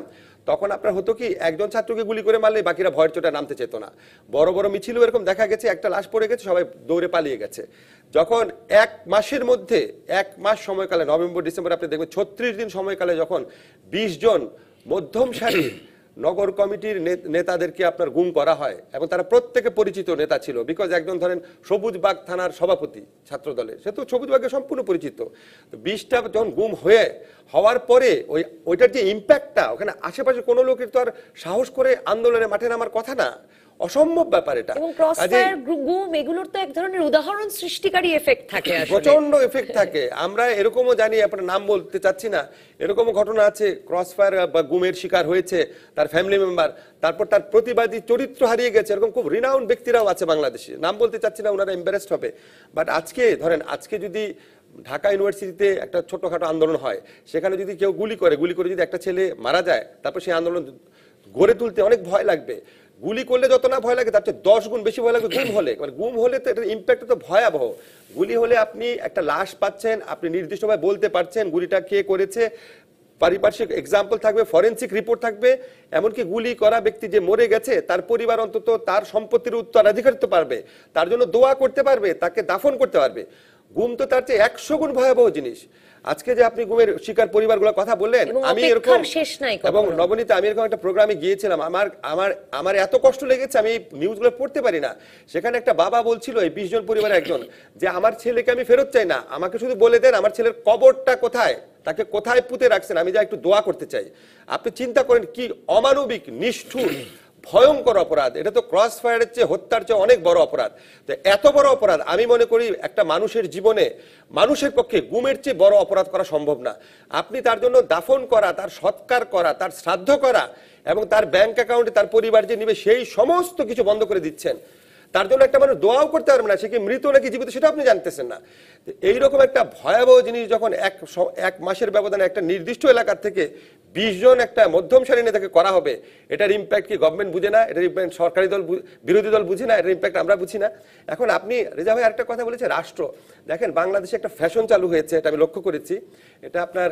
তখন আপনার হতো কি, একজন ছাত্রকে গুলি করে মারলে বাকিরা ভয়ের চোটে নামতে চেত না। বড় বড় মিছিলও এরকম দেখা গেছে, একটা লাশ পড়ে গেছে সবাই দৌড়ে পালিয়ে গেছে। যখন 1 মাসের মধ্যে 1 মাস সময়কালে, নভেম্বর ডিসেম্বর আপনি দেখবেন 36 দিন সময়কালে যখন 20 জন মধ্যম সারির নগর কমিটির নেতাদেরকে আপনার গুম করা হয় এবং তারা প্রত্যেকে পরিচিত নেতা ছিল, বিকজ একজন ধরেন সবুজবাগ থানার সভাপতি ছাত্র দলের, সে তো সবুজবাগে সম্পূর্ণ পরিচিত। 20টা যখন গুম হওয়ার পরে ওইটার যে ইম্প্যাক্টটা, ওখানে আশেপাশে কোনো লোকের তো আর সাহস করে আন্দোলনের মাঠে নামার কথা না, অসম্ভব ব্যাপার এটা। এবং ক্রসফায়ার গুম এগুলোর তো এক ধরনের উদাহরণ সৃষ্টিকারী এফেক্ট থাকে, আসলে প্রচন্ড এফেক্ট থাকে। আমরা এরকমও জানি, আপনার নাম বলতে চাচ্ছি না, এরকমও ঘটনা আছে ক্রসফায়ার বা গুমের শিকার হয়েছে তার ফ্যামিলি মেম্বার, তারপর তার প্রতিবাদী চরিত্র হারিয়ে গেছে, এরকম খুব রিনাউন্ড ব্যক্তিরাও আছে বাংলাদেশে, নাম বলতে চাচ্ছি না, ওনারা এম্বারেসড হবে। বাট আজকে ধরেন, আজকে যদি ঢাকা ইউনিভার্সিটিতে একটা ছোটখাটো আন্দোলন হয়, সেখানে যদি কেউ গুলি করে যদি একটা ছেলে মারা যায়, তারপর সেই আন্দোলন গড়ে তুলতে অনেক ভয় লাগবে। গুলি করলে যত না ভয় লাগে, তার চেয়ে 10 গুণ বেশি ভয় লাগবে গুম হলে। মানে গুম হলে তো এটার ইম্প্যাক্ট তো ভয়াবহ। গুলি হলে আপনি একটা লাশ পাচ্ছেন, আপনি নির্দিষ্টভাবে বলতে পারছেন গুলিটা কে করেছে, পারিপার্শ্বিক এক্সাম্পল থাকবে, ফরেনসিক রিপোর্ট থাকবে, এমনকি গুলি করা ব্যক্তি যে মরে গেছে তার পরিবার অন্তত তার সম্পত্তির উত্তরাধিকারিত্ব পারবে, তার জন্য দোয়া করতে পারবে, তাকে দাফন করতে পারবে। গুম তো তার চেয়ে 100 গুণ ভয়াবহ জিনিস। আজকে যে আপনি গুমের শিকার পরিবারগুলোর কথা বললেন, আমি এরকম শেষ নাই এবং নবনীতা, আমি এরকম একটা প্রোগ্রামে গিয়েছিলাম, আমার এত কষ্ট লেগেছে, আমি নিউজগুলো পড়তে পারি না। সেখানে একটা বাবা বলছিল, এই 20 জন পরিবারের একজন, যে আমার ছেলেকে আমি ফেরত চাই না, আমাকে শুধু বলে দেন আমার ছেলের কবরটা কোথায়, তাকে কোথায় পুঁতে রাখছেন, আমি যা একটু দোয়া করতে চাই। আপনি চিন্তা করেন কি অমানবিক, নিষ্ঠুর, ভয়ঙ্কর অপরাধ। এটা তো ক্রস ফায়ারের চেয়ে, হত্যার চেয়ে অনেক বড় অপরাধ। তো এত বড় অপরাধ আমি মনে করি একটা মানুষের জীবনে, মানুষের পক্ষে গুমের চেয়ে বড় অপরাধ করা সম্ভব না। আপনি তার জন্য দাফন করা, তার সৎকার করা, তার শ্রাদ্ধ করা এবং তার ব্যাংক অ্যাকাউন্টে তার পরিবার যে নিবে সেই সমস্ত কিছু বন্ধ করে দিচ্ছেন। তার জন্য একটা মানুষ দোয়াও করতে পারবে না, সে কি মৃত নাকি জীবিত সেটা আপনি জানতেছেন না। এইরকম একটা ভয়াবহ জিনিস যখন এক মাসের ব্যবধানে একটা নির্দিষ্ট এলাকার থেকে 20 জন একটা মধ্যম সারি নেতাকে করা হবে, এটার ইম্প্যাক্ট কি গভর্নমেন্ট বুঝে না, এটার ইম্প্যাক্ট সরকারি দল, বিরোধী দল বুঝে না, এটার ইম্প্যাক্ট আমরা বুঝি না। এখন আপনি রেজা ভাই আরেকটা কথা বলেছে, রাষ্ট্র। দেখেন বাংলাদেশে একটা ফ্যাশন চালু হয়েছে, এটা আমি লক্ষ্য করেছি, এটা আপনার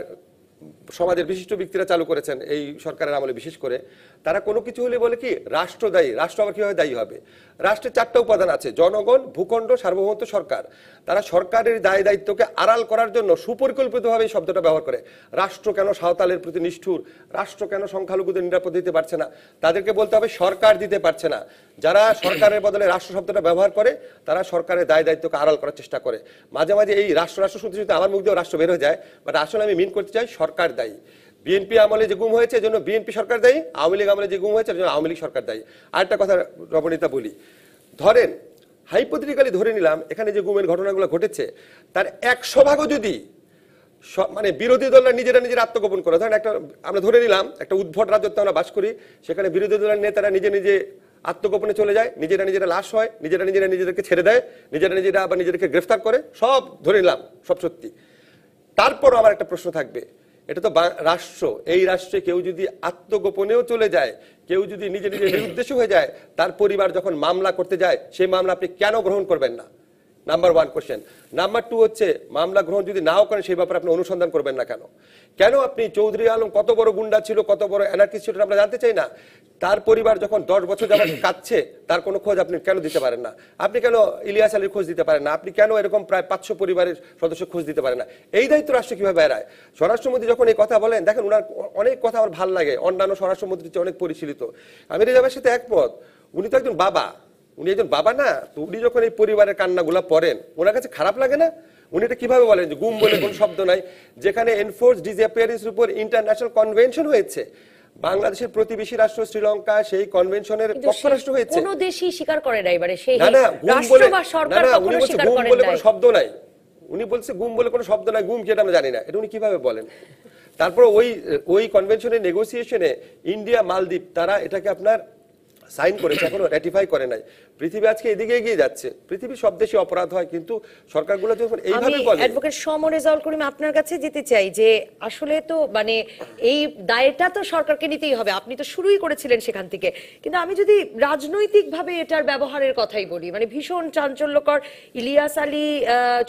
সমাজের বিশিষ্ট ব্যক্তিরা চালু করেছেন এই সরকারের আমলে, বিশেষ করে তারা কোনো কিছু হলে বলে কি রাষ্ট্র দায়ী। রাষ্ট্র আবার কিভাবে দায়ী হবে? রাষ্ট্রের 4টা উপাদান আছে, জনগণ, ভূখণ্ড, সার্বভৌমত্ব, সরকার। তারা সরকারের দায় দায়িত্বকে আড়াল করার জন্য সুপরিকল্পিতভাবে এই শব্দটা ব্যবহার করে। রাষ্ট্র কেন সাঁওতালের প্রতি নিষ্ঠুর, রাষ্ট্র কেন সংখ্যালঘুদের নিরাপদ দিতে পারছে না, তাদেরকে বলতে হবে সরকার দিতে পারছে না। যারা সরকারের বদলে রাষ্ট্র শব্দটা ব্যবহার করে, তারা সরকারের দায় দায়িত্বকে আড়াল করার চেষ্টা করে। মাঝে মাঝে এই রাষ্ট্র রাষ্ট্র শুনতে শুনতে আমার মুখ দিয়েও রাষ্ট্র বের হয়ে যায়, বাট আসলে আমি মিন করতে চাই সরকার দায়ী। বিএনপি আমলে যে গুম হয়েছে এজন্য বিএনপি সরকার দায়ী, আওয়ামী লীগ আমলে যে গুম হয়েছে এর জন্য আওয়ামী লীগ সরকার দায়ী। আরেকটা কথা রবনীতা বলি, ধরেন হাইপোথেটিক্যালি ধরে নিলাম এখানে যে গুমের ঘটনাগুলো ঘটেছে তার 100 যদি মানে বিরোধী দলরা নিজেরা আত্মগোপন করে, ধরেন একটা আমরা ধরে নিলাম একটা উদ্ভট রাজত্ব আমরা বাস করি, সেখানে বিরোধী দলের নেতারা নিজে আত্মগোপনে চলে যায়, নিজেরা লাশ হয়, নিজেদেরকে ছেড়ে দেয়, নিজেরা আবার নিজেদেরকে গ্রেফতার করে, সব ধরে নিলাম সব সত্যি। তারপর আমার একটা প্রশ্ন থাকবে, এটা তো রাষ্ট্র, এই রাষ্ট্রে কেউ যদি আত্মগোপনেও চলে যায়, কেউ যদি নিজের নিরুদ্দেশ্য হয়ে যায়, তার পরিবার যখন মামলা করতে যায়, সেই মামলা আপনি কেন গ্রহণ করবেন না? Number 1 question. নাম্বার 2 হচ্ছে মামলা গ্রহণ যদি নাও করেন সেই ব্যাপারে আপনি অনুসন্ধান করবেন না কেন? কেন আপনি চৌধুরী আলম কত বড় গুন্ডা ছিল, কত বড় অ্যানার্কিস্ট ছিল আমরা জানতে চাই না? তার পরিবার যখন 10 বছর যাবত কাঁদছে, তার কোনো খোঁজ আপনি কেন দিতে পারেন না? আপনি কেন ইলিয়াস আলীর খোঁজ দিতে পারেন না? আপনি কেন এরকম প্রায় 500 পরিবারের সদস্য খোঁজ দিতে পারেন না? এই দায়িত্ব রাষ্ট্র কিভাবে এড়ায়? স্বরাষ্ট্রমন্ত্রী যখন এই কথা বলেন, দেখেন ওনার অনেক কথা আমার ভালো লাগে, অন্যান্য স্বরাষ্ট্রমন্ত্রীর চেয়ে অনেক পরিশীলিত। আমি রেজাবের সাথে একমত, উনি তো একজন বাবা, উনি একজন বাবা না, তো উনি যখন এই পরিবারের কান্নাগুলা পড়েন ওনার কাছে খারাপ লাগে না? উনি এটা কিভাবে বলেন যে গুম বলে কোনো শব্দ নাই, যেখানে এনফোর্স ডিসঅ্যাপিয়ারেন্সের উপর ইন্টারন্যাশনাল কনভেনশন হয়েছে, বাংলাদেশের প্রতিবেশী রাষ্ট্র শ্রীলঙ্কা সেই কনভেনশনের পক্ষরাষ্ট্র হয়েছে, কোনো দেশই স্বীকার করে না। এবারে সেই না গুম বলে, উনি বলছে গুম বলে কোনো শব্দ নাই, উনি বলছে গুম বলে কোনো শব্দ নাই, গুম কি এটা আমরা জানি না, এটা উনি কিভাবে বলেন? তারপর ওই কনভেনশনের নেগোসিয়েশনে ইন্ডিয়া, মালদ্বীপ তারা এটাকে আপনার সাইন করেছে, এখনো র্যাটিফাই করে নাই। পৃথিবী আজকে এদিকে এগিয়ে যাচ্ছে, পৃথিবীর সব দেশে অপরাধ হয়, কিন্তু সরকারগুলো যখন এইভাবে বলে। অ্যাডভোকেট সমর রেজাউল করিম, আপনার কাছে যেতে চাই যে আসলে তো মানে এই দায়টা তো সরকারকে নিতেই হবে, আপনি তো শুরুই করেছিলেন সেখান থেকে, কিন্তু আমি যদি রাজনৈতিকভাবে এটার ব্যবহারের কথাই বলি, মানে ভীষণ চাঞ্চল্যকর। ইলিয়াস আলী,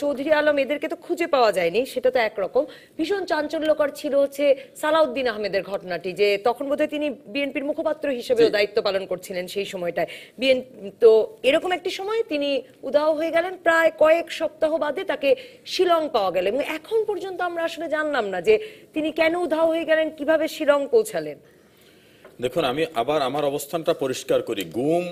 চৌধুরী আলম এদেরকে তো খুঁজে পাওয়া যায়নি, সেটা তো একরকম। ভীষণ চাঞ্চল্যকর ছিল হচ্ছে সালাউদ্দিন আহমেদের ঘটনাটি, যে তখন বোধহয় তিনি বিএনপির মুখপাত্র হিসেবেও দায়িত্ব পালন করছিলেন সেই সময়টায়। তো এরকম একটি সময় তিনি উধাও হয়ে গেলেন, প্রায় কয়েক সপ্তাহ বাদে তাকে শিলং পাওয়া গেল, এবং এখন পর্যন্ত আমরা আসলে জানলাম না যে তিনি কেন উধাও হয়ে গেলেন, কিভাবে শিলং পৌঁছালেন। দেখুন, আমি আবার আমার অবস্থানটা পরিষ্কার করি। গুম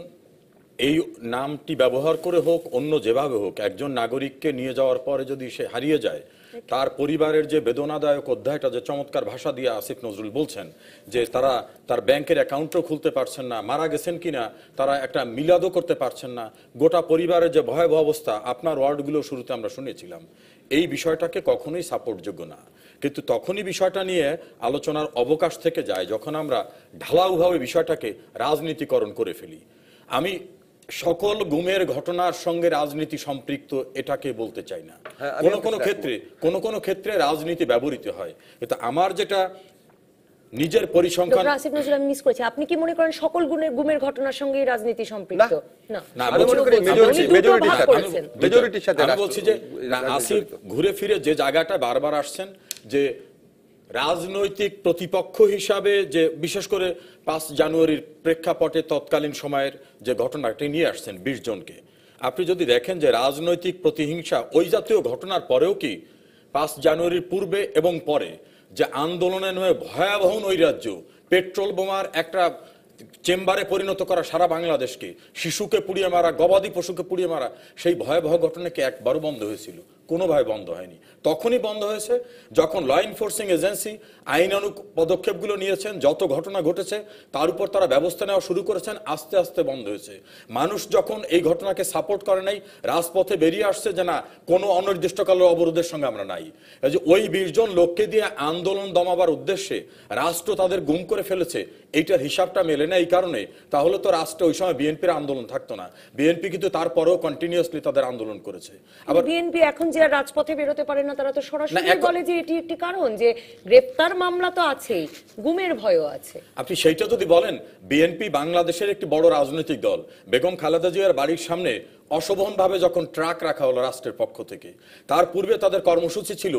এই নামটি ব্যবহার করে হোক, অন্য যেভাবে হোক, একজন নাগরিককে নিয়ে যাওয়ার পরে যদি সে হারিয়ে যায়, তার পরিবারের যে বেদনাদায়ক অধ্যায়টা, যে চমৎকার ভাষা দিয়ে আসিফ নজরুল বলছেন যে তারা তার ব্যাংকের অ্যাকাউন্টও খুলতে পারছেন না, মারা গেছেন কিনা তারা একটা মিলাদও করতে পারছেন না, গোটা পরিবারের যে ভয়াবহ অবস্থা আপনার ওয়ার্ডগুলো শুরুতে আমরা শুনেছিলাম, এই বিষয়টাকে কখনোই সাপোর্টযোগ্য না। কিন্তু তখনই বিষয়টা নিয়ে আলোচনার অবকাশ থেকে যায় যখন আমরা ঢালাওভাবে বিষয়টাকে রাজনীতিকরণ করে ফেলি। আমি সকল গুমের ঘটনার সঙ্গে রাজনীতি সম্পৃক্ত এটাকে বলতে চাই না। কোনো ক্ষেত্রে রাজনীতি ব্যবহৃত হয়, কিন্তু আমার যেটা নিজের পরিসংখ্যান। ডক্টর আসিফ নজরুল, আমি মিস করেছি, আপনি কি মনে করেন সকল গুমের ঘটনার সঙ্গে রাজনীতি সম্পৃক্ত? না, না, আমি মনে করি মেজরিটির সাথে। আমি বলছি যে আসিফ ঘুরে ফিরে যে জায়গাটা বারবার আসছেন, যে রাজনৈতিক প্রতিপক্ষ হিসাবে, যে বিশেষ করে 5 জানুয়ারির প্রেক্ষাপটে তৎকালীন সময়ের যে ঘটনাটি নিয়ে আসছেন 20 জনকে, আপনি যদি দেখেন যে রাজনৈতিক প্রতিহিংসা ওই জাতীয় ঘটনার পরেও কি 5 জানুয়ারির পূর্বে এবং পরে যে আন্দোলনের হয়ে ভয়াবহ নৈরাজ্য, পেট্রোল বোমার একটা চেম্বারে পরিণত করা সারা বাংলাদেশকে, শিশুকে পুড়িয়ে মারা, গবাদি পশুকে পুড়িয়ে মারা, সেই ভয়াবহ ঘটনা কি একবারও বন্ধ হয়েছিল? কোনোভাবে বন্ধ হয়নি। তখনই বন্ধ হয়েছে যখন ল এনফোর্সিং এজেন্সি আইনানুগ পদক্ষেপগুলো নিয়েছেন, যত ঘটনা ঘটেছে তার উপর তারা ব্যবস্থা নেওয়া শুরু করেছেন, আস্তে আস্তে বন্ধ হয়েছে। মানুষ যখন এই ঘটনাকে সাপোর্ট করে নাই, রাজপথে বেরিয়ে আসছে যে না, কোনো অনির্দিষ্টকালের অবরোধের সঙ্গে আমরা নাই। যে ওই 20 জন লোককে দিয়ে আন্দোলন দমাবার উদ্দেশ্যে রাষ্ট্র তাদের গুম করে ফেলেছে, এইটার হিসাবটা মেলে না। এই কারণে তাহলে তো রাষ্ট্রে ওই সময় বিএনপির আন্দোলন থাকতো না। বিএনপি কিন্তু তারপরেও কন্টিনিউয়াসলি তাদের আন্দোলন করেছে। আবার বিএনপি এখন যে রাজপথে বেরোতে পারে না, তারা তো সরাসরি বলে যে এটি একটি কারণ, যে গ্রেপ্তার মামলা তো আছেই, গুমের ভয়ও আছে। আপনি সেইটা যদি বলেন, বিএনপি বাংলাদেশের একটি বড় রাজনৈতিক দল। বেগম খালেদা জিয়ার বাড়ির সামনে অশোভনভাবে যখন ট্রাক রাখা হলো রাষ্ট্রের পক্ষ থেকে, তার পূর্বে তাদের কর্মসূচি ছিল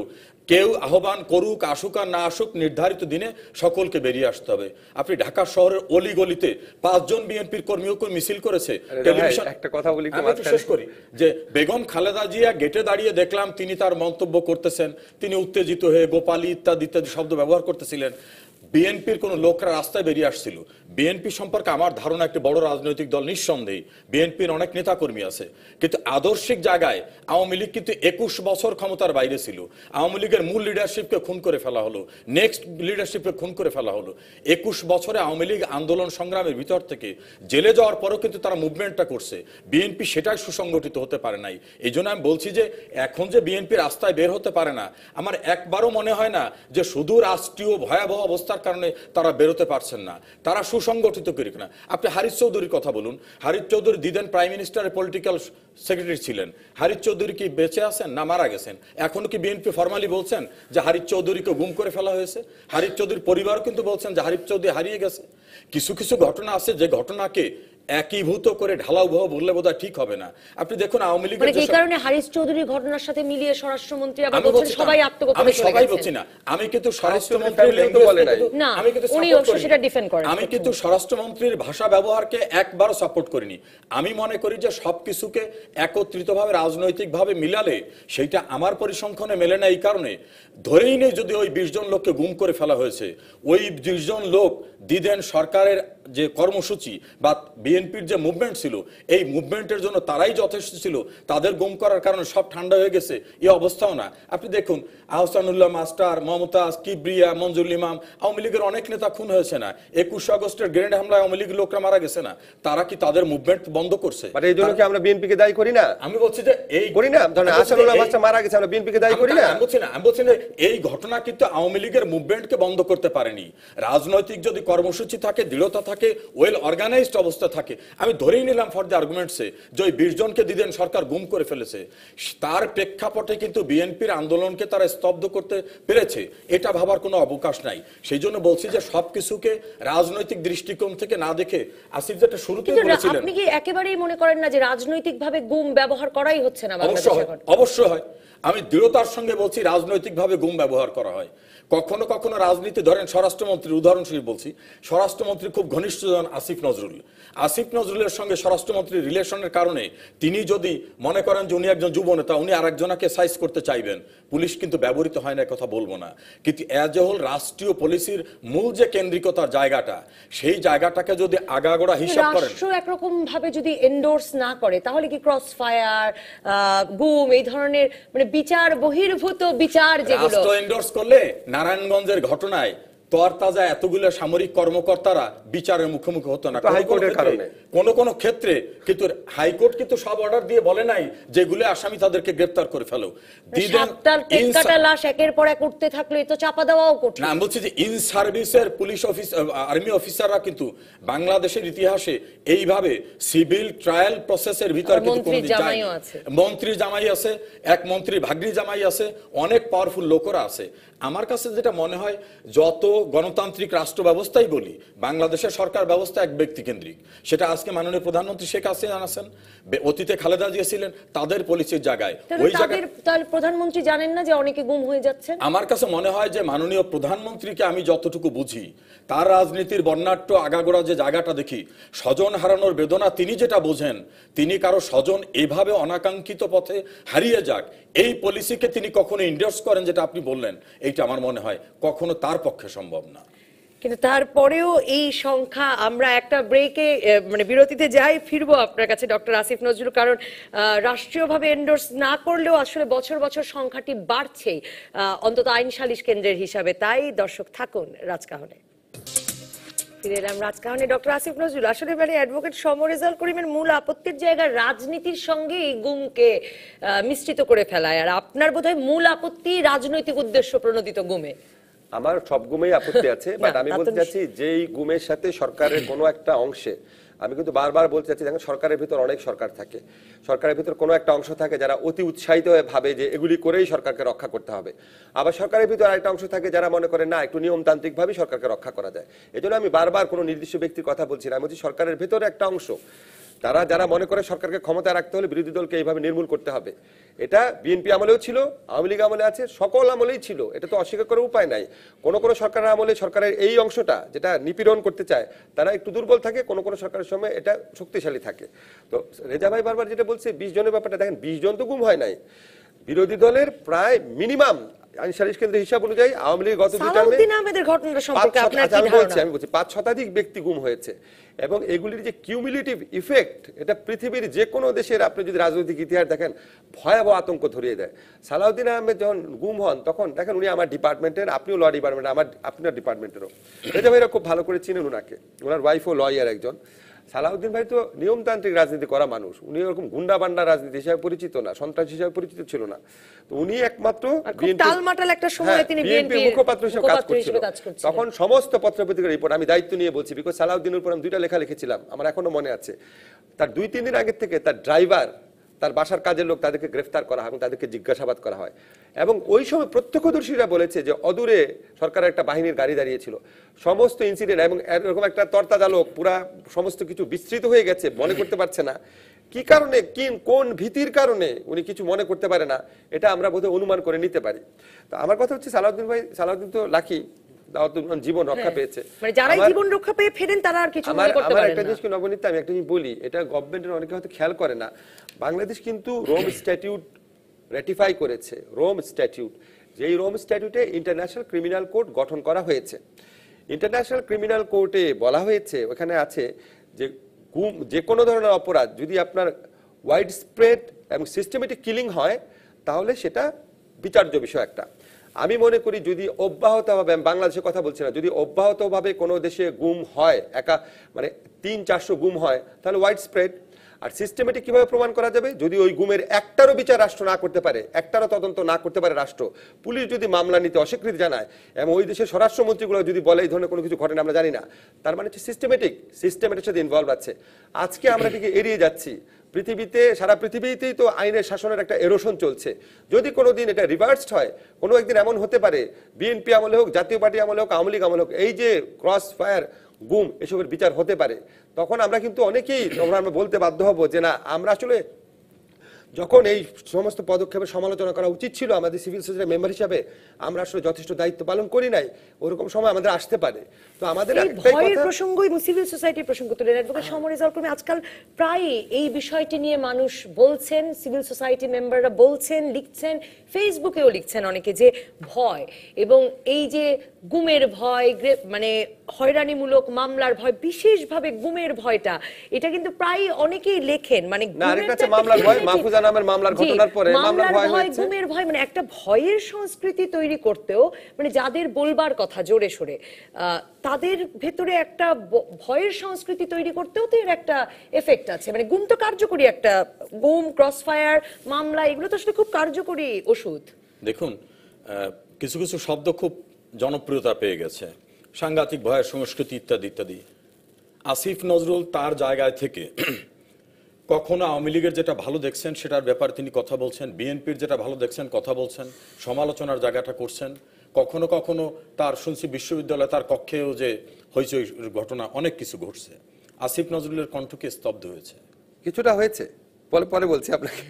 কেউ আহ্বান করুক, আসুক আর না আসুক, নির্ধারিত দিনে সকলকে বেরিয়ে আসতে হবে। আপনি ঢাকা শহরের অলিগলিতে 5 জন বিএনপির কর্মীও মিছিল করেছে। টেলিভিশন একটা কথা বলি, শেষ করি, যে বেগম খালেদা জিয়া গেটে দাঁড়িয়ে দেখলাম তিনি তার মন্তব্য করতেছেন, তিনি উত্তেজিত হয়ে গোপালী ইত্যাদি ইত্যাদি শব্দ ব্যবহার করতেছিলেন। বিএনপির কোন লোকরা রাস্তায় বেরিয়ে আসছিল। বিএনপি সম্পর্কে আমার ধারণা একটি বড় রাজনৈতিক দল, নিঃসন্দেহে বিএনপির অনেক নেতা কর্মী আছে, কিন্তু আদর্শিক জায়গায় আওয়ামী লীগ কিন্তু 21 বছর ক্ষমতার বাইরে ছিল। আওয়ামী লীগের মূল লিডারশিপকে খুন করে ফেলা হলো, নেক্সট লিডারশিপকে খুন করে ফেলা হলো। 21 বছরে আওয়ামী লীগ আন্দোলন সংগ্রামের ভিতর থেকে জেলে যাওয়ার পরেও কিন্তু তারা মুভমেন্টটা করছে। বিএনপি সেটাই সুসংগঠিত হতে পারে নাই। এই জন্য আমি বলছি যে এখন যে বিএনপি রাস্তায় বের হতে পারে না, আমার একবারও মনে হয় না যে শুধু রাষ্ট্রীয় ভয়াবহ অবস্থার কারণে তারা বেরোতে পারছেন না, তারা সুসংগঠিত করি না। আপনি হারিস চৌধুরীর কথা বলুন। হারিস চৌধুরী দিদেন প্রাইম মিনিস্টারের পলিটিক্যাল সেক্রেটারি ছিলেন। হারিস চৌধুরী কি বেঁচে আছেন না মারা গেছেন? এখনো কি বিএনপি ফরমালি বলছেন যে হারিস চৌধুরীকে গুম করে ফেলা হয়েছে? হারিস চৌধুরীর পরিবারও কিন্তু বলছেন যে হারিস চৌধুরী হারিয়ে গেছে। কিছু কিছু ঘটনা আছে যে ঘটনাকে একীভূত করে ঢালাও ভাবে বললে বোধহয় ঠিক হবে না। আপনি দেখুন আওয়ামী লীগের এই কারণে হারিস চৌধুরীর ঘটনার সাথে মিলিয়ে স্বরাষ্ট্রমন্ত্রী আবার বলছেন সবাই আত্মগোপনে চলে গেছেন। সবাই বলছি না, আমি কিন্তু স্বরাষ্ট্রমন্ত্রীর আমি কিন্তু স্বরাষ্ট্রমন্ত্রীর ভাষা ব্যবহারকে একবারও সাপোর্ট করিনি। আমি মনে করি যে সবকিছুকে একত্রিতভাবে রাজনৈতিকভাবে মিলালে সেইটা আমার পরিসংখ্যানে মেলে না। এই কারণে ধরেই নেই যদি ওই 20 জন লোককে গুম করে ফেলা হয়েছে, ওই 20 জন লোক দিদেন সরকারের যে কর্মসূচি বা বিএনপির যে মুভমেন্ট ছিল, এই মুভমেন্টের জন্য তারাই যথেষ্ট ছিল, তাদের গুম করার কারণে সব ঠান্ডা হয়ে গেছে এই অবস্থাও না। আপনি দেখুন আহসানুল্লাহ মাস্টার, মমতাজ, কিবরিয়া, মঞ্জুল ইমাম, আওয়ামী লীগের অনেক নেতা খুন হয়েছে না? 21 আগস্টের গ্রেনেড হামলায় আওয়ামী লীগের লোকরা মারা গেছে না? তারা কি তাদের মুভমেন্ট বন্ধ করছে? মানে এই জন্য কি আমরা বিএনপিকে দায়ী করি না? আমি বলছি যে এই করি না, ধরেন আহসানুল্লাহ মাস্টার মারা গেছে, আমরা বিএনপিকে দায়ী করি না? আমি বলছি না এই ঘটনা কিন্তু আওয়ামী লীগের মুভমেন্টকে বন্ধ করতে পারেনি। রাজনৈতিক যদি কর্মসূচি থাকে, দৃঢ়তা থাকে, ওয়েল অর্গানাইজড অবস্থা থাকে, আমি ধরেই নিলাম ফর দ্য আর্গুমেন্টসে যে ওই 20 জনকে দিদেন সরকার গুম করে ফেলেছে, তার প্রেক্ষাপটে কিন্তু বিএনপির আন্দোলনকে তারা স্তব্ধ করতে পেরেছে, এটা ভাবার কোনো অবকাশ নাই। সেই জন্য বলছি যে সবকিছুকে রাজনৈতিক দৃষ্টিকোণ থেকে না দেখে, আসিফ যেটা শুরুতে বলেছিলেন, আপনি কি একেবারেই মনে করেন না যে রাজনৈতিকভাবে গুম ব্যবহার করাই হচ্ছে না বাংলাদেশে? অবশ্যই হয়। আমি দৃঢ়তার সঙ্গে বলছি রাজনৈতিকভাবে গুম ব্যবহার করা হয়। কখনো কখনো রাজনীতি ধরেন স্বরাষ্ট্রমন্ত্রীর উদাহরণস্বরূপ বলছি, স্বরাষ্ট্রমন্ত্রী খুব ঘনিষ্ঠজন আসিফ নজরুল, আসিফ নজরুলের সঙ্গে স্বরাষ্ট্রমন্ত্রীর রিলেশনের কারণে তিনি যদি মনে করেন যে উনি একজন যুব নেতা, উনি আরেকজনকে সাইজ করতে চাইবেন, পুলিশ কিন্তু ব্যবহৃত হয় না, কথা বলবো না, কিন্তু অ্যাজ এ হোল রাষ্ট্রীয় পলিসির মূল যে কেন্দ্রিকতার জায়গাটা, সেই জায়গাটাকে যদি আগাগোড়া হিসাব করেন, রাষ্ট্র একরকম ভাবে যদি এন্ডোর্স না করে তাহলে কি ক্রস ফায়ার, গুম, এই ধরনের মানে বিচার বহির্ভূত বিচার যেগুলো রাষ্ট্র এন্ডোর্স করলে নারায়ণগঞ্জের ঘটনায় তরতাজা এতগুলো সামরিক কর্মকর্তারা বিচারের মুখোমুখি হতো না। কোন কোন ক্ষেত্রে কিন্তু হাইকোর্ট কিন্তু সব অর্ডার দিয়ে বলে নাই যেগুলো আসামি তাদেরকে গ্রেফতার করে ফেলো। লাশ একের পর এক উঠতে থাকলে তো চাপা দেওয়াও কঠিন। না, আমি বলছি যে ইন সার্ভিসের পুলিশ আর্মি অফিসাররা কিন্তু বাংলাদেশের ইতিহাসে এইভাবে সিভিল ট্রায়াল প্রসেসের ভিতরে মন্ত্রী জামাই আছে, এক মন্ত্রী ভাগ্নি জামাই আছে, অনেক পাওয়ারফুল লোকরা আছে। আমার কাছে যেটা মনে হয়, যত গণতান্ত্রিক রাষ্ট্র ব্যবস্থাই বলি, বাংলাদেশের সরকার ব্যবস্থা এক ব্যক্তি কেন্দ্রিক। সেটা আজকে মাননীয় প্রধানমন্ত্রী শেখ হাসিনা আছেন, অতীতে খালেদা জিয়া ছিলেন, তাদের পলিসির জায়গায় ওই জায়গায় প্রধানমন্ত্রী জানেন না যে অনেকে গুম হয়ে যাচ্ছে। আমার কাছে মনে হয় যে মাননীয় প্রধানমন্ত্রীকে আমি যতটুকু বুঝি, তার রাজনীতির বর্ণাঢ্য আগাগোড়া যে জায়গাটা দেখি, স্বজন হারানোর বেদনা তিনি যেটা বোঝেন, তিনি কারো স্বজন এভাবে অনাকাঙ্ক্ষিত পথে হারিয়ে যাক, এই পলিসিকে তিনি কখনো ইন্ডোর্স করেন, যেটা আপনি বললেন, এইটা আমার মনে হয় কখনো তার পক্ষে সম্ভব না। কিন্তু তারপরেও এই সংখ্যা, আমরা একটা ব্রেকে মানে বিরতিতে যাই, ফিরবো আপনার কাছে ডক্টর আসিফ নজরুল, কারণ রাষ্ট্রীয়ভাবে এন্ডোর্স না করলেও আসলে বছর বছর সংখ্যাটি বাড়ছেই, অন্তত আইন সালিশ কেন্দ্রের হিসাবে। তাই দর্শক থাকুন রাজকাহনে। ফিরে এলাম রাজকাহনে। ডক্টর আসিফ নজরুল, আসলে মানে অ্যাডভোকেট সমরেজাল করিমের মূল আপত্তির জায়গা রাজনীতির সঙ্গে এই গুমকে মিশ্রিত করে ফেলায়, আর আপনার বোধহয় মূল আপত্তি রাজনৈতিক উদ্দেশ্য প্রণোদিত গুমে। আমার সব গুমেই আপত্তি আছে, বাট আমি বলতে চাচ্ছি যে এই গুমের সাথে সরকারের কোনো একটা অংশে, আমি কিন্তু বারবার বলতে চাচ্ছি, দেখেন সরকারের ভিতর অনেক সরকার থাকে, সরকারের ভিতর কোনো একটা অংশ থাকে যারা অতি উৎসাহিত হয়ে ভাবে যে এগুলি করেই সরকারকে রক্ষা করতে হবে, আবার সরকারের ভিতর আরেকটা অংশ থাকে যারা মনে করে না, একটু নিয়মতান্ত্রিক ভাবে সরকারকে রক্ষা করা যায়। এই জন্য আমি বারবার কোনো নির্দিষ্ট ব্যক্তির কথা বলছি না, আমি বলছি সরকারের ভিতরে একটা অংশ, তারা যারা মনে করে সরকারকে ক্ষমতায় রাখতে হলে বিরোধী দলকে এইভাবে নির্মূল করতে হবে। এটা বিএনপি আমলেও ছিল, আওয়ামী লীগ আমলে আছে, সকল আমলেই ছিল, এটা তো অস্বীকার করার উপায় নাই। কোনো কোনো সরকারের আমলে সরকারের এই অংশটা যেটা নিপীড়ন করতে চায় তারা একটু দুর্বল থাকে, কোনো কোনো সরকারের সময় এটা শক্তিশালী থাকে। তো রেজা ভাই বারবার যেটা বলছে 20 জনের ব্যাপারটা, দেখেন 20 জন তো গুম হয় নাই, বিরোধী দলের প্রায় মিনিমাম আইন সালিশ কেন্দ্রের হিসাব অনুযায়ী আওয়ামী লীগ গত 2 টার্মে আমি বলছি 5 শতাধিক ব্যক্তি গুম হয়েছে, এবং এগুলির যে কিউমুলেটিভ ইফেক্ট, এটা পৃথিবীর যে কোনো দেশের আপনি যদি রাজনৈতিক ইতিহাস দেখেন ভয়াবহ আতঙ্ক ধরিয়ে দেয়। সালাউদ্দিন আহমেদ যখন গুম হন তখন দেখেন উনি আমার ডিপার্টমেন্টের, আপনিও ল ডিপার্টমেন্ট, আপনার ডিপার্টমেন্টেরও, রেজা ভাইরা খুব ভালো করে চিনেন উনাকে, ওনার ওয়াইফও লয়ার একজন। সালাউদ্দিন ভাই তো নিয়মতান্ত্রিক রাজনীতি করা মানুষ, উনি ওরকম গুন্ডা বান্ডা রাজনীতি হিসাবে পরিচিত না, সন্ত্রাস হিসাবে পরিচিত ছিল না, তো উনি একমাত্র বিএনপির মুখপাত্র হিসেবে কাজ করছিল। তখন সমস্ত পত্রপত্রিকার রিপোর্ট আমি দায়িত্ব নিয়ে বলছি, বিকজ সালাউদ্দিনের উপর আমি 2টা লেখা লিখেছিলাম, আমার এখনো মনে আছে। তার 2-3 দিন আগে থেকে তার ড্রাইভার, তার বাসার কাজের লোক, তাদেরকে গ্রেফতার করা হয় এবং তাদেরকে জিজ্ঞাসাবাদ করা হয়, এবং ওই সময় প্রত্যক্ষদর্শীরা বলেছে যে অদূরে সরকারের একটা বাহিনীর গাড়ি দাঁড়িয়েছিল, সমস্ত ইনসিডেন্ট এবং এরকম একটা তরতাজা লোক, পুরা সমস্ত কিছু বিস্তৃত হয়ে গেছে, মনে করতে পারছে না কি কারণে, কোন ভীতির কারণে উনি কিছু মনে করতে পারে না, এটা আমরা বোধহয় অনুমান করে নিতে পারি। তো আমার কথা হচ্ছে সালাউদ্দিন ভাই, সালাউদ্দিন তো লাকি, জীবন রক্ষা পেয়েছে, যারা জীবন রক্ষা পেয়ে ফেরেন তারা আর কিছু মনে করতে পারেন না। একটা জিনিস কি নবনীতা, আমি একটা জিনিস বলি, এটা গভর্নমেন্টের অনেকে হয়তো খেয়াল করে না, বাংলাদেশ কিন্তু রোম স্ট্যাটিউট রেটিফাই করেছে, রোম স্ট্যাটিউট, যেই রোম স্ট্যাটিউটে ইন্টারন্যাশনাল ক্রিমিনাল কোর্ট গঠন করা হয়েছে। ইন্টারন্যাশনাল ক্রিমিনাল কোর্টে বলা হয়েছে, ওখানে আছে যে গুম, যে কোনো ধরনের অপরাধ যদি আপনার ওয়াইড স্প্রেড এবং সিস্টেমেটিক কিলিং হয় তাহলে সেটা বিচার্য বিষয় একটা। আমি মনে করি যদি অব্যাহতভাবে, আমি বাংলাদেশের কথা বলছি না, যদি অব্যাহতভাবে কোনো দেশে গুম হয়, একা মানে 300-400 গুম হয়, তাহলে ওয়াইড স্প্রেড। আর সিস্টেমেটিক কিভাবে প্রমাণ করা যাবে, যদি ওই গুমের একটারও বিচার রাষ্ট্র না করতে পারে, একটারও তদন্ত না করতে পারে রাষ্ট্র, পুলিশ যদি মামলা নিতে অস্বীকৃতি জানায় এবং ওই দেশের স্বরাষ্ট্রমন্ত্রীগুলো যদি বলে এই ধরনের কোনো কিছু ঘটনা আমরা জানি না, তার মানে হচ্ছে সিস্টেমেটিক সাথে ইনভলভ আছে। আজকে আমরা ঠিক এড়িয়ে যাচ্ছি, পৃথিবীতে, সারা পৃথিবীতেই তো আইনের শাসনের একটা এরোশন চলছে, যদি কোনোদিন এটা রিভার্সড হয়, কোনো একদিন এমন হতে পারে বিএনপি আমলে হোক, জাতীয় পার্টি আমলে হোক, আওয়ামী লীগ আমলে হোক, এই যে ক্রস ফায়ার, গুম, এসবের বিচার হতে পারে, তখন আমরা কিন্তু অনেকেই আমরা বলতে বাধ্য হব যে না, আমরা আসলে যখন এই সমস্ত পদক্ষেপের সমালোচনা করা উচিত ছিল আমাদের সিভিল সোসাইটির মেম্বার হিসাবে, আমরা আসলে যথেষ্ট দায়িত্ব পালন করি নাই, ওরকম সময় আমাদের আসতে পারে। তো আমাদের এই একটাই ভয়ের কথা, প্রসঙ্গ এবং সিভিল সোসাইটির প্রসঙ্গ তুলে অ্যাডভোকেট সমর রেজাউল করিম, আজকাল প্রায় এই বিষয়টি নিয়ে মানুষ বলছেন, সিভিল সোসাইটি মেম্বাররা বলছেন, লিখছেন, ফেসবুকেও লিখছেন অনেকে, যে ভয় এবং এই যে গুমের ভয়, মানে হয়রানিমূলক মামলার ভয়, বিশেষভাবে গুমের ভয়টা, এটা কিন্তু প্রায় অনেকেই লেখেন। মানে না, আরেকটা হচ্ছে মামলার ভয়, মাহফুজা নামের মামলার ঘটনার পরে মামলার ভয় হয়েছে, গুমের ভয়, মানে একটা ভয়ের সংস্কৃতি তৈরি করতেও, মানে যাদের বলবার কথা জোরে সোরে, তাদের ভেতরে একটা ভয়ের সংস্কৃতি তৈরি করতেও তো এর একটা এফেক্ট আছে। মানে গুম তো কার্যকরী, একটা গুম, ক্রসফায়ার মামলা, এগুলো তো আসলে খুব কার্যকরী ওষুধ। দেখুন, কিছু কিছু শব্দ খুব জনপ্রিয়তা পেয়ে গেছে, সাংঘাতিক ভয়ের সংস্কৃতি ইত্যাদি ইত্যাদি। আসিফ নজরুল তার জায়গায় থেকে কখনো আওয়ামী লীগের যেটা ভালো দেখছেন সেটার ব্যাপারে তিনি কথা বলছেন, বিএনপির যেটা ভালো দেখছেন কথা বলছেন, সমালোচনার জায়গাটা করছেন। কখনো কখনো তার শুনছি বিশ্ববিদ্যালয়ে তার কক্ষেও যে হইচই ঘটনা, অনেক কিছু ঘটছে। আসিফ নজরুলের কণ্ঠ কি স্তব্ধ হয়েছে? কিছুটা হয়েছে, পরে পরে বলছি আপনাকে।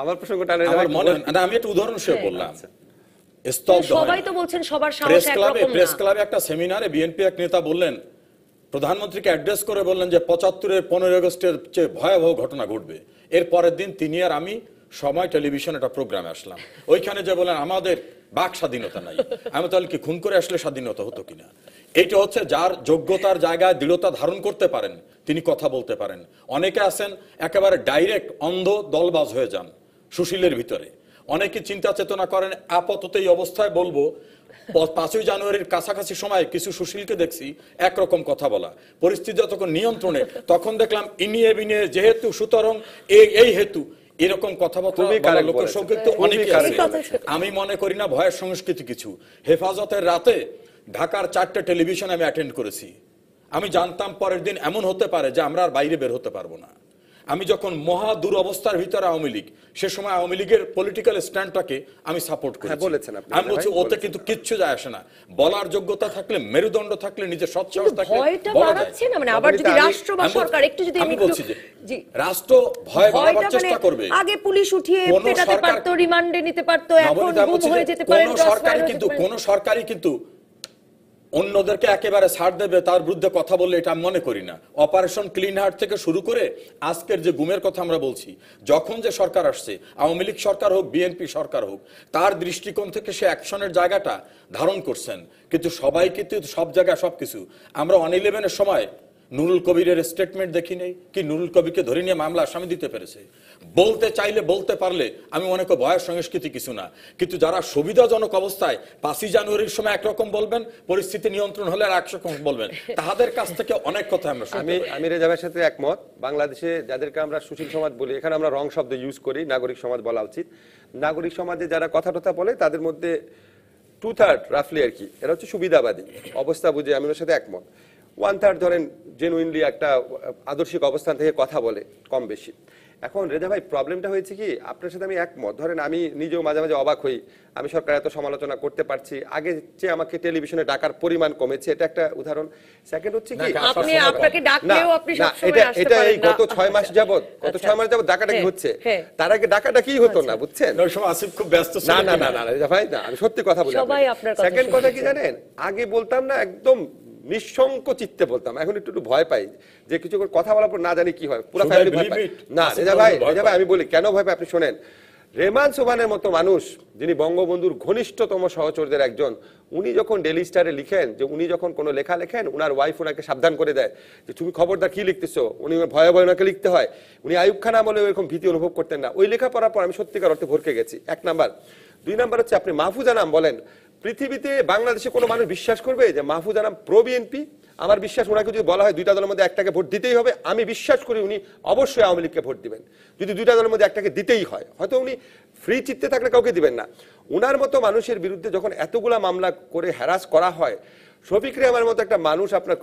আমার প্রসঙ্গটা আমার মনে, আমি একটা উদাহরণ হিসেবে বললাম, স্তব্ধ সবাই তো বলছেন সবার সাহস প্রেস একরকম না। প্রেস ক্লাবে একটা সেমিনারে বিএনপি এক নেতা বললেন, প্রধানমন্ত্রীকে অ্যাড্রেস করে বললেন যে ৭৫-এর ১৫ আগস্টের চেয়ে ভয়াবহ ঘটনা ঘটবে। এর পরের দিন তিনি আর আমি সময় টেলিভিশন একটা প্রোগ্রামে আসলাম, ওইখানে যে বলেন আমাদের বাক স্বাধীনতা নাই। আমি তাহলে কি খুন করে আসলে স্বাধীনতা হতো কিনা? এইটা হচ্ছে যার যোগ্যতার জায়গায় দৃঢ়তা ধারণ করতে পারেন তিনি কথা বলতে পারেন। অনেকে আছেন একেবারে ডাইরেক্ট অন্ধ দলবাজ হয়ে যান সুশীলের ভিতরে। অনেকে চিন্তা চেতনা করেন আপাতত এই অবস্থায় বলবো, ৫ই জানুয়ারির কাছাকাছি সময় কিছু সুশীলকে দেখছি একরকম কথা বলা, পরিস্থিতি যতক্ষণ নিয়ন্ত্রণে তখন দেখলাম ইনিয়ে বিনিয়ে যেহেতু সুতরাং এই হেতু, এরকম কথাবার্তা লোকের সংখ্যা কিন্তু অনেকে আছে। আমি মনে করি না ভয়ের সংস্কৃতি কিছু। হেফাজতের রাতে ঢাকার 4টে টেলিভিশন আমি অ্যাটেন্ড করেছি। আমি জানতাম পরের দিন এমন হতে পারে যে আমরা আর বাইরে বের হতে পারবো না। আমি যখন মহা দুরবস্থার ভিতরে আওয়ামী লীগ, সে সময় আওয়ামী লীগের পলিটিক্যাল স্ট্যান্ডটাকে আমি সাপোর্ট করি। বলেছেন আপনি, আমি বলছি ওতে কিন্তু কিচ্ছু যায় আসে না। বলার যোগ্যতা থাকলে, মেরুদণ্ড থাকলে, নিজের সৎসাহস থাকলে বলা যায়। না, মানে আবার যদি রাষ্ট্র বা সরকার একটু যদি আমি বলছি যে রাষ্ট্র ভয় বাড়াবার চেষ্টা করবে। আগে পুলিশ উঠিয়ে পেটাতে পারতো, রিমান্ডে নিতে পারতো, এখন গুম হয়ে যেতে পারে। কোন সরকারই কিন্তু অন্যদেরকে একেবারে ছাড় দেবে তার বিরুদ্ধে কথা বললে, এটা আমি মনে করি না। অপারেশন ক্লিন হার্ট থেকে শুরু করে আজকের যে গুমের কথা আমরা বলছি, যখন যে সরকার আসছে, আওয়ামী লীগ সরকার হোক, বিএনপি সরকার হোক, তার দৃষ্টিকোণ থেকে সে অ্যাকশনের জায়গাটা ধারণ করছেন। কিন্তু সবাই কিন্তু সব জায়গায় সবকিছু, আমরা 111-এর সময় নুরুল কবিরের স্টেটমেন্ট দেখি নেই কি? নুরুল কবিরকে ধরে নিয়ে মামলা আসামি দিতে পেরেছে। বলতে চাইলে বলতে পারলে আমি মনে করি ভয়ের সংস্কৃতি কিছু না। কিন্তু যারা সুবিধাজনক অবস্থায় 5ই জানুয়ারির সময় একরকম বলবেন, পরিস্থিতি নিয়ন্ত্রণ হলে আর একরকম বলবেন, তাদের কাছ থেকে অনেক কথা আমরা শুনতে পাই। আমি রেজাবের সাথে একমত। বাংলাদেশে যাদেরকে আমরা সুশীল সমাজ বলি, এখানে আমরা রং শব্দ ইউজ করি, নাগরিক সমাজ বলা উচিত। নাগরিক সমাজে যারা কথা টথা বলে তাদের মধ্যে 2/3 রাফলি আর কি, এরা হচ্ছে সুবিধাবাদী, অবস্থা বুঝে। আমি ওর সাথে একমত। 1/3 ধরেন জেনুইনলি একটা আদর্শিক অবস্থান থেকে কথা বলে, কম বেশি। এখন রেজা ভাই, প্রবলেমটা হয়েছে কি, আপনার সাথে আমি একমত। ধরেন আমি নিজেও মাঝে মাঝে অবাক হই, আমি সরকার এত সমালোচনা করতে পারছি, আগে যে আমাকে টেলিভিশনে ডাকার পরিমাণ কমেছে, এটা একটা উদাহরণ। সেকেন্ড হচ্ছে কি, আপনাকে ডাকলেও আপনি সবসময় আসতে এটা পারেন এই না। গত 6 মাস যাবত ডাকাডাকি হচ্ছে, তার আগে ডাকাডাকি হতো না, বুঝছেন? ওই সময় আসিফ খুব ব্যস্ত ছিল। না রেজা ভাই, না, আমি সত্যি কথা বলি। সেকেন্ড কথা কি জানেন, আগে বলতাম না, একদম নিঃশঙ্ক চিত্তে বলতাম, এখন একটু ভয় পাই যে কিছু কথা বলার পর না জানি কি হয়, পুরো ফ্যামিলি ভয় পায়। না রেজা ভাই, আমি বলি কেন ভয় পায়, আপনি শোনেন। রেহমান সোবহানের মতো মানুষ, যিনি বঙ্গবন্ধুর ঘনিষ্ঠতম সহচরদের একজন, উনি যখন ডেইলি স্টারে লিখেন, যে উনি যখন কোনো লেখা লেখেন, উনার ওয়াইফ ওনাকে সাবধান করে দেয় যে তুমি খবরদার কি লিখতেছো, উনি ভয়ে ভয়ে ওনাকে লিখতে হয়। উনি আইয়ুব খান আমলে এরকম ভীতি অনুভব করতেন না। ওই লেখা পড়ার পর আমি সত্যিকার অর্থে ভরকে গেছি, 1 নাম্বার। 2 নাম্বার হচ্ছে, আপনি মাহফুজা নাম বলেন, পৃথিবীতে বাংলাদেশে কোনো মানুষ বিশ্বাস করবে যে মাহফুজা নাম প্রো বিএনপি? আমার বিশ্বাস, ওনাকে যদি বলা হয় 2টা দলের মধ্যে একটাকে ভোট দিতেই হবে, আমি বিশ্বাস করি উনি অবশ্যই আওয়ামী লীগকে ভোট দিবেন। যদি 2টা দলের মধ্যে একটাকে দিতেই হয়, হয়তো উনি ফ্রি চিত্তে থাকলে কাউকে দিবেন না। উনার মতো মানুষের বিরুদ্ধে যখন এতগুলা মামলা করে হ্যারাস করা হয়, শফিক রেহমানের মতো একটা মানুষ, আপনার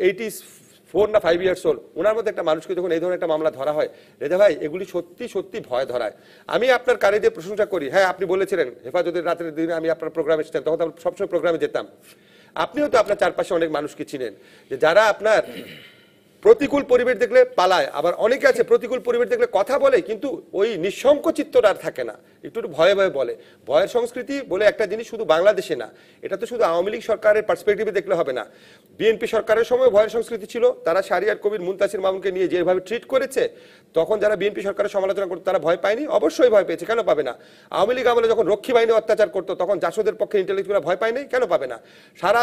84 না 5 ইয়ার্স ওল্ড, ওনার মধ্যে একটা মানুষকে যখন এই ধরনের একটা মামলা ধরা হয়, রেজা ভাই, এগুলি সত্যি সত্যি ভয় ধরায়। আমি আপনার কারিদের প্রশংসা করি। হ্যাঁ, আপনি বলেছিলেন হেফাজতের রাতের দিনে আমি আপনার প্রোগ্রামে এসেছিলাম, তখন তো সবসময় প্রোগ্রামে যেতাম। আপনিও তো আপনার চারপাশে অনেক মানুষকে চিনেন, যে যারা আপনার প্রতিকূল পরিবেশ দেখলে পালায়, আবার অনেকে আছে প্রতিকূল পরিবেশ দেখলে কথা বলে কিন্তু ওই নিঃসংক চিত্তটা আর থাকে না, একটু ভয়ে ভয়ে বলে। ভয়ের সংস্কৃতি বলে একটা জিনিস শুধু বাংলাদেশে না, এটা তো শুধু আওয়ামী লীগ সরকারের পার্সপেক্টিভে দেখলে হবে না। বিএনপি সরকারের সময় ভয়ের সংস্কৃতি ছিল, তারা শাহরিয়ার কবির, মুনতাসির মামুনকে নিয়ে যেভাবে ট্রিট করেছে, তখন যারা বিএনপি সরকারের সমালোচনা করতো তারা ভয় পায়নি? অবশ্যই ভয় পেয়েছে, কেন পাবে না? আওয়ামী লীগ আমলে যখন রক্ষী বাহিনী অত্যাচার করতো তখন জাসদের পক্ষে ইন্টেলেকচুয়ালরা ভয় পায়নি? কেন পাবে না? সারা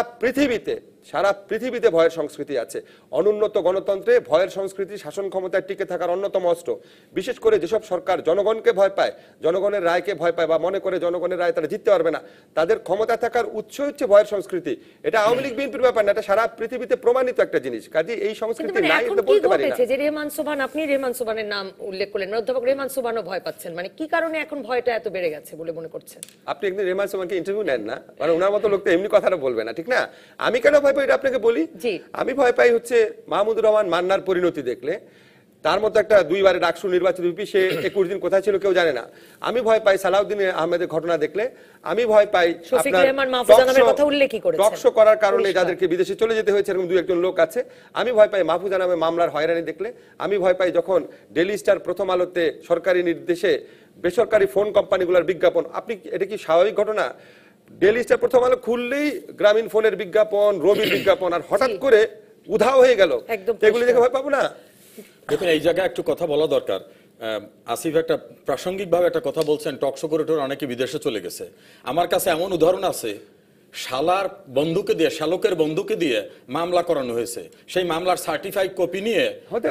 পৃথিবীতে ভয়ের সংস্কৃতি আছে। অনুন্নত গণতন্ত্রে ভয়ের সংস্কৃতি শাসন ক্ষমতায় টিকে থাকার অন্যতম অস্ত্র। বিশেষ করে যেসব সরকার জনগণকে ভয় পায়, জনগণের রায়কে ভয় পায়, বা মনে করে জনগণের রায় তারা জিততে পারবে না, তাদের ক্ষমতা থাকার উৎস হচ্ছে ভয়ের সংস্কৃতি। এটা আওয়ামী লীগ বিএনপির ব্যাপার না, এটা সারা পৃথিবীতে প্রমাণিত একটা জিনিস। কাজে এই সংস্কৃতি নাই এখন এটা কি বলতে পারি না। ঘটেছে যে রেহমান সোবহান, আপনি রেহমান সোবহানের নাম উল্লেখ করলেন, অধ্যাপক রেহমান সোবহানও ভয় পাচ্ছেন, মানে কি কারণে এখন ভয়টা এত বেড়ে গেছে বলে মনে করছেন? আপনি একদিন রেহমান সোবহানকে ইন্টারভিউ নেন না, মানে ওনার মতো লোক তো এমনি কথাটা বলবে না, ঠিক না? আমি কেন ভয় পাই এটা আপনাকে বলি। আমি ভয় পাই হচ্ছে মাহমুদুর রহমান মান্নার পরিণতি দেখলে। তার মতো একটা 2 বারের ডাকসু নির্বাচিত ভিপি, সে 21 দিন কোথায় ছিল কেউ জানে না। আমি ভয় পাই সালাউদ্দিন আহমেদের ঘটনা দেখলে। আমি ভয় পাই টকশো করার কারণে যাদেরকে বিদেশে চলে যেতে হয়েছে এরকম 2-1 জন লোক আছে। আমি ভয় পাই মাহফুজা নামে মামলার হয়রানি দেখলে। আমি ভয় পাই যখন ডেইলি স্টার, প্রথম আলোতে সরকারি নির্দেশে বেসরকারি ফোন কোম্পানিগুলোর বিজ্ঞাপন। আপনি এটা কি স্বাভাবিক ঘটনা? ডেইলি স্টার, প্রথম আলো খুললেই গ্রামীণ ফোনের বিজ্ঞাপন, রবির বিজ্ঞাপন, আর হঠাৎ করে উধাও হয়ে গেল, এগুলি দেখে ভয় পাবো না? দেখুন, এই জায়গায় একটু কথা বলা দরকার। আসিফ একটা প্রাসঙ্গিকভাবে একটা কথা বলছেন, টকশো করে অনেকে বিদেশে চলে গেছে। আমার কাছে এমন উদাহরণ আছে, শালার বন্ধুকে দিয়ে, শালকের বন্ধুকে দিয়ে মামলা করানো হয়েছে। সেই মামলার সার্টিফাইড কপি নিয়ে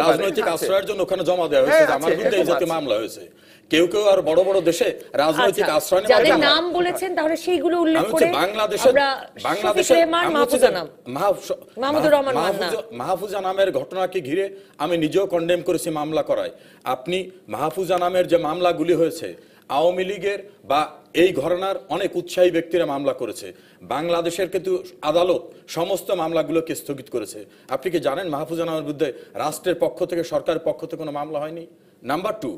রাজনৈতিক আশ্রয়ের জন্য ওখানে জমা দেওয়া হয়েছে, আমার বিরুদ্ধে এই জাতীয় মামলা হয়েছে। কেউ কেউ আর বড় বড় দেশে রাজনৈতিক আশ্রয় নেওয়ার যাদের নাম বলেছেন তাহলে সেইগুলো উল্লেখ করে বাংলাদেশের মাহফুজা নামের ঘটনাকে ঘিরে আমি নিজেও কন্ডেম করেছি মামলা করায়। আপনি মাহফুজা নামের যে মামলাগুলি হয়েছে, আওয়ামী লীগের বা এই ঘরানার অনেক উৎসাহী ব্যক্তিরা মামলা করেছে। বাংলাদেশের কিন্তু আদালত সমস্ত মামলাগুলোকে স্থগিত করেছে। আপনি কি জানেন মাহফুজা নামের বিরুদ্ধে রাষ্ট্রের পক্ষ থেকে, সরকারের পক্ষ থেকে কোনো মামলা হয়নি? নাম্বার 2,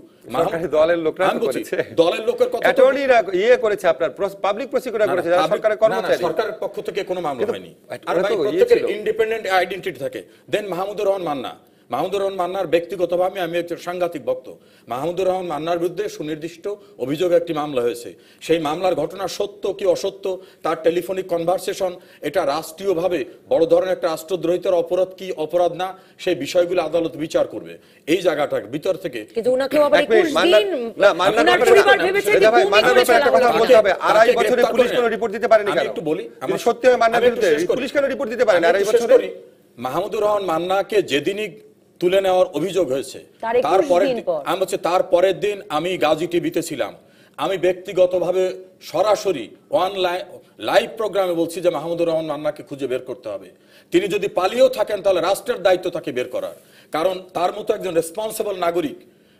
দলের লোকরা করেছে, দলের লোকের কথা অ্যাটর্নিরা ইয়ে করেছে, আপনার পাবলিক প্রসিকিউটর করেছে, যারা সরকারের কর্মচারী। সরকারের পক্ষ থেকে কোনো মামলা হয়নি। আর প্রত্যেকের ইন্ডিপেন্ডেন্ট আইডেন্টিটি থাকে। দেন মাহমুদুর রহমান মান্নার ব্যক্তিগতভাবে আমি একজন সাংঘাতিক ভক্ত। মাহমুদুর রহমান মান্নার বিরুদ্ধে সুনির্দিষ্ট অভিযোগ একটি মামলা হয়েছে। সেই মামলার ঘটনা সত্য কি অসত্য, তার টেলিফোনিক কনভারসেশন, এটা রাষ্ট্রীয়ভাবে বড় ধরনের একটা রাষ্ট্রদ্রোহিতার অপরাধ কি অপরাধ না, সেই বিষয়গুলো আদালত বিচার করবে। এই জায়গাটার ভিতর থেকে একটু বলি, মাহমুদুর রহমান মান্নাকে যেদিনই তুলে নেওয়ার অভিযোগ হয়েছে তারপরের দিন আমি গাজী টিভিতে ছিলাম। আমি ব্যক্তিগতভাবে সরাসরি লাইভ প্রোগ্রামে বলছি যে মাহমুদুর রহমান মান্নাকে খুঁজে বের করতে হবে। তিনি যদি পালিয়েও থাকেন তাহলে রাষ্ট্রের দায়িত্ব তাকে বের করার, কারণ তার মতো একজন রেসপন্সিবল নাগরিক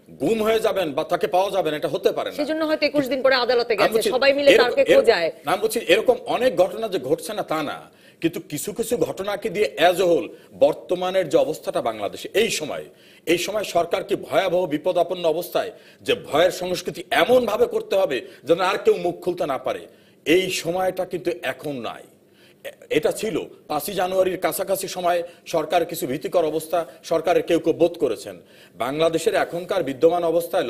গুম হয়ে যাবেন বা তাকে পাওয়া যাবেন এটা হতে পারে না। সেজন্য হয়তো 21 দিন পরে আদালতে গেছে, সবাই মিলে তাকে খোঁজায়। আমি বলছি এরকম অনেক ঘটনা যে ঘটছে না তা না, কিন্তু কিছু কিছু ঘটনাকে দিয়ে অ্যাজ এ হোল বর্তমানের যে অবস্থাটা বাংলাদেশে এই সময় সরকারকে ভয়াবহ বিপদাপন্ন অবস্থায় যে ভয়ের সংস্কৃতি এমন ভাবে করতে হবে যেন আর কেউ মুখ খুলতে না পারে, এই সময়টা কিন্তু এখন নাই। এটা ছিল 5 জানুয়ারির কাছাকাছি সময় সরকারের কিছু ভীতিকর অবস্থা সরকারের কেউ কেউ বোধ করেছেন। বাংলাদেশের এখনকার বিদ্যমান অবস্থায়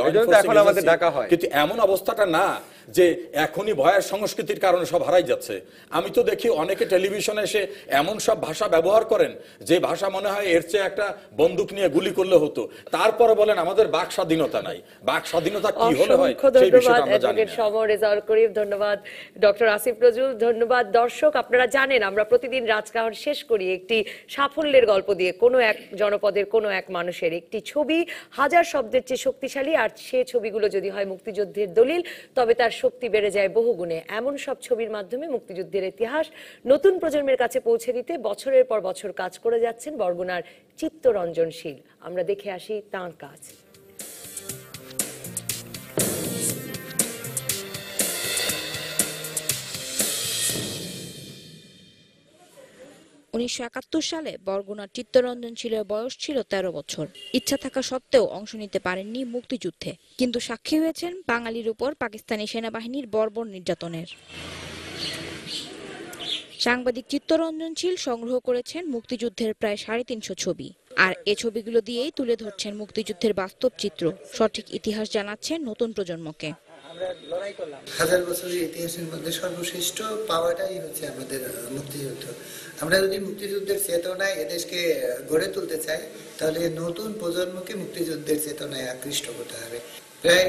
কিন্তু এমন অবস্থাটা না যে এখনই ভয়ের সংস্কৃতির কারণে সব হারাই যাচ্ছে। আমি তো দেখি অনেকে টেলিভিশনে এসে এমন সব ভাষা ব্যবহার করেন যে ভাষা মনে হয় এর চেয়ে একটা বন্দুক নিয়ে গুলি করলে হতো, তারপরে বলেন আমাদের বাক স্বাধীনতা নাই। বাক স্বাধীনতা কি হলে হয় সেই বিষয়টা আমরা জানি না। ধন্যবাদ ডক্টর আসিফ নজরুল, ধন্যবাদ। দর্শক, আপনারা জানেন আমরা প্রতিদিন রাজকাহন শেষ করি একটি সাফল্যের গল্প দিয়ে, কোনো এক জনপদের কোনো এক মানুষের একটি ছবি হাজার শব্দের চেয়ে শক্তিশালী, আর সে ছবিগুলো যদি হয় মুক্তিযুদ্ধের দলিল তবে তার শক্তি বেড়ে যায় বহুগুণে। এমন সব ছবির মাধ্যমে মুক্তিযুদ্ধের ইতিহাস নতুন প্রজন্মের কাছে পৌঁছে দিতে বছরের পর বছর কাজ করে যাচ্ছেন বরগুনার চিত্তরঞ্জন শীল। আমরা দেখে আসি তাঁর কাজ। 1971 সালে বরগুনার চিত্তরঞ্জন শীলের বয়স ছিল 13 বছর। ইচ্ছা থাকা সত্ত্বেও অংশ নিতে পারেননি মুক্তিযুদ্ধে, কিন্তু সাক্ষী হয়েছেন বাঙালির উপর পাকিস্তানি সেনাবাহিনীর বর্বর নির্যাতনের। সাংবাদিক চিত্তরঞ্জন শীল সংগ্রহ করেছেন মুক্তিযুদ্ধের প্রায় 350 ছবি। আর এই ছবিগুলো দিয়েই তুলে ধরছেন মুক্তিযুদ্ধের বাস্তব চিত্র, সঠিক ইতিহাস জানাচ্ছেন নতুন প্রজন্মকে। হাজার বছরের ইতিহাসের মধ্যে সর্বশ্রেষ্ঠ পাওয়াটাই হচ্ছে আমাদের মুক্তিযুদ্ধ। আমরা যদি মুক্তিযুদ্ধের চেতনায় এদেশকে গড়ে তুলতে চাই, তাহলে নতুন প্রজন্মকে মুক্তিযুদ্ধের চেতনায় আকৃষ্ট করতে হবে। প্রায়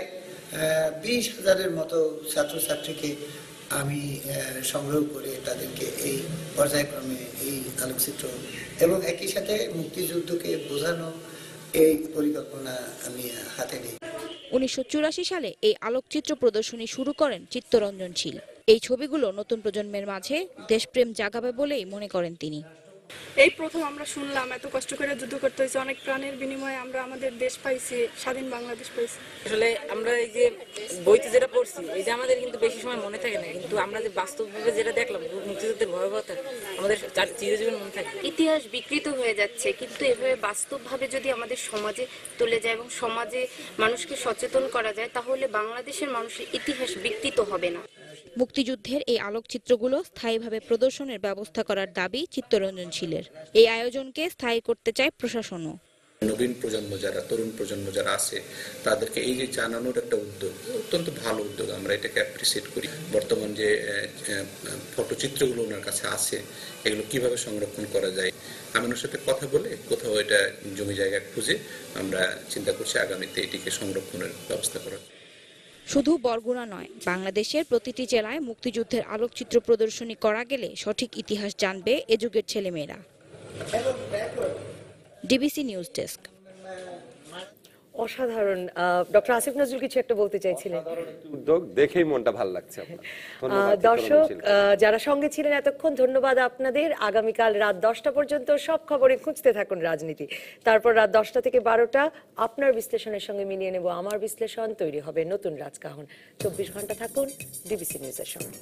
20,000-এর মতো ছাত্রছাত্রীকে আমি সংগ্রহ করে তাদেরকে এই পর্যায়ক্রমে এই আলোকচিত্র এবং একই সাথে মুক্তিযুদ্ধকে বোঝানো এই পরিকল্পনা আমি হাতে নিই। 1984 সালে এই আলোকচিত্র প্রদর্শনী শুরু করেন চিত্তরঞ্জন শীল। এই ছবিগুলো নতুন প্রজন্মের মাঝে দেশপ্রেম জাগাবে বলেই মনে করেন তিনি। এই প্রথম আমরা শুনলাম এত কষ্ট করে যুদ্ধ করতে হয়েছে, অনেক প্রাণের বিনিময়ে আমরা আমাদের দেশ পাইছি, স্বাধীন বাংলাদেশ পাইছি। আসলে আমরা এই যে বইতে যেটা পড়ছি, এই যে আমাদের কিন্তু বেশি সময় মনে থাকে না, কিন্তু আমরা যে বাস্তবভাবে যেটা দেখলাম মুক্তিযুদ্ধের ভয়াবহতা আমাদের চিরজীবন মনে থাকে। ইতিহাস বিকৃত হয়ে যাচ্ছে, কিন্তু এভাবে বাস্তবভাবে যদি আমাদের সমাজে তুলে যায় এবং সমাজে মানুষকে সচেতন করা যায়, তাহলে বাংলাদেশের মানুষের ইতিহাস বিকৃত হবে না। মুক্তিযুদ্ধের এই আলোকচিত্রগুলো স্থায়ীভাবে প্রদর্শনের ব্যবস্থা করার দাবি চিত্তরঞ্জন শীলের। এই আয়োজনকে স্থায়ী করতে চায় প্রশাসনও। নবীন প্রজন্ম যারা, তরুণ প্রজন্ম যারা আছে, তাদেরকে এই যে জানানোর একটা উদ্যোগ, অত্যন্ত ভালো উদ্যোগ, আমরা এটাকে অ্যাপ্রিসিয়েট করি। বর্তমান যে ফটোচিত্রগুলো ওনার কাছে আছে, এগুলো কিভাবে সংরক্ষণ করা যায়, আমি ওনার সাথে কথা বলে কোথাও এটা জমি জায়গা খুঁজে আমরা চিন্তা করছি আগামীতে এটিকে সংরক্ষণের ব্যবস্থা করার। শুধু বরগুনা নয়, বাংলাদেশের প্রতিটি জেলায় মুক্তিযুদ্ধের আলোকচিত্র প্রদর্শনী করা গেলে সঠিক ইতিহাস জানবে এ যুগের ছেলেমেয়েরা। DBC news desk. অসাধারণ। ডক্টর আসিফ নজরুল কিছু একটা বলতে চাইছিলেন। উদ্যোগ দেখেই মনটা ভালো লাগছে আমার। ধন্যবাদ দর্শক চিত্তরঞ্জন শীল। যারা সঙ্গে ছিলেন এতক্ষণ, ধন্যবাদ আপনাদের। আগামীকাল রাত 10টা পর্যন্ত সব খবরে খুঁজতে থাকুন রাজনীতি। তারপর রাত 10টা থেকে 12টা আপনার বিশ্লেষণের সঙ্গে মিলিয়ে নেব আমার বিশ্লেষণ। তৈরি হবে নতুন রাজকাহন। 24 ঘন্টা থাকুন ডিবিসি নিউজের সঙ্গে।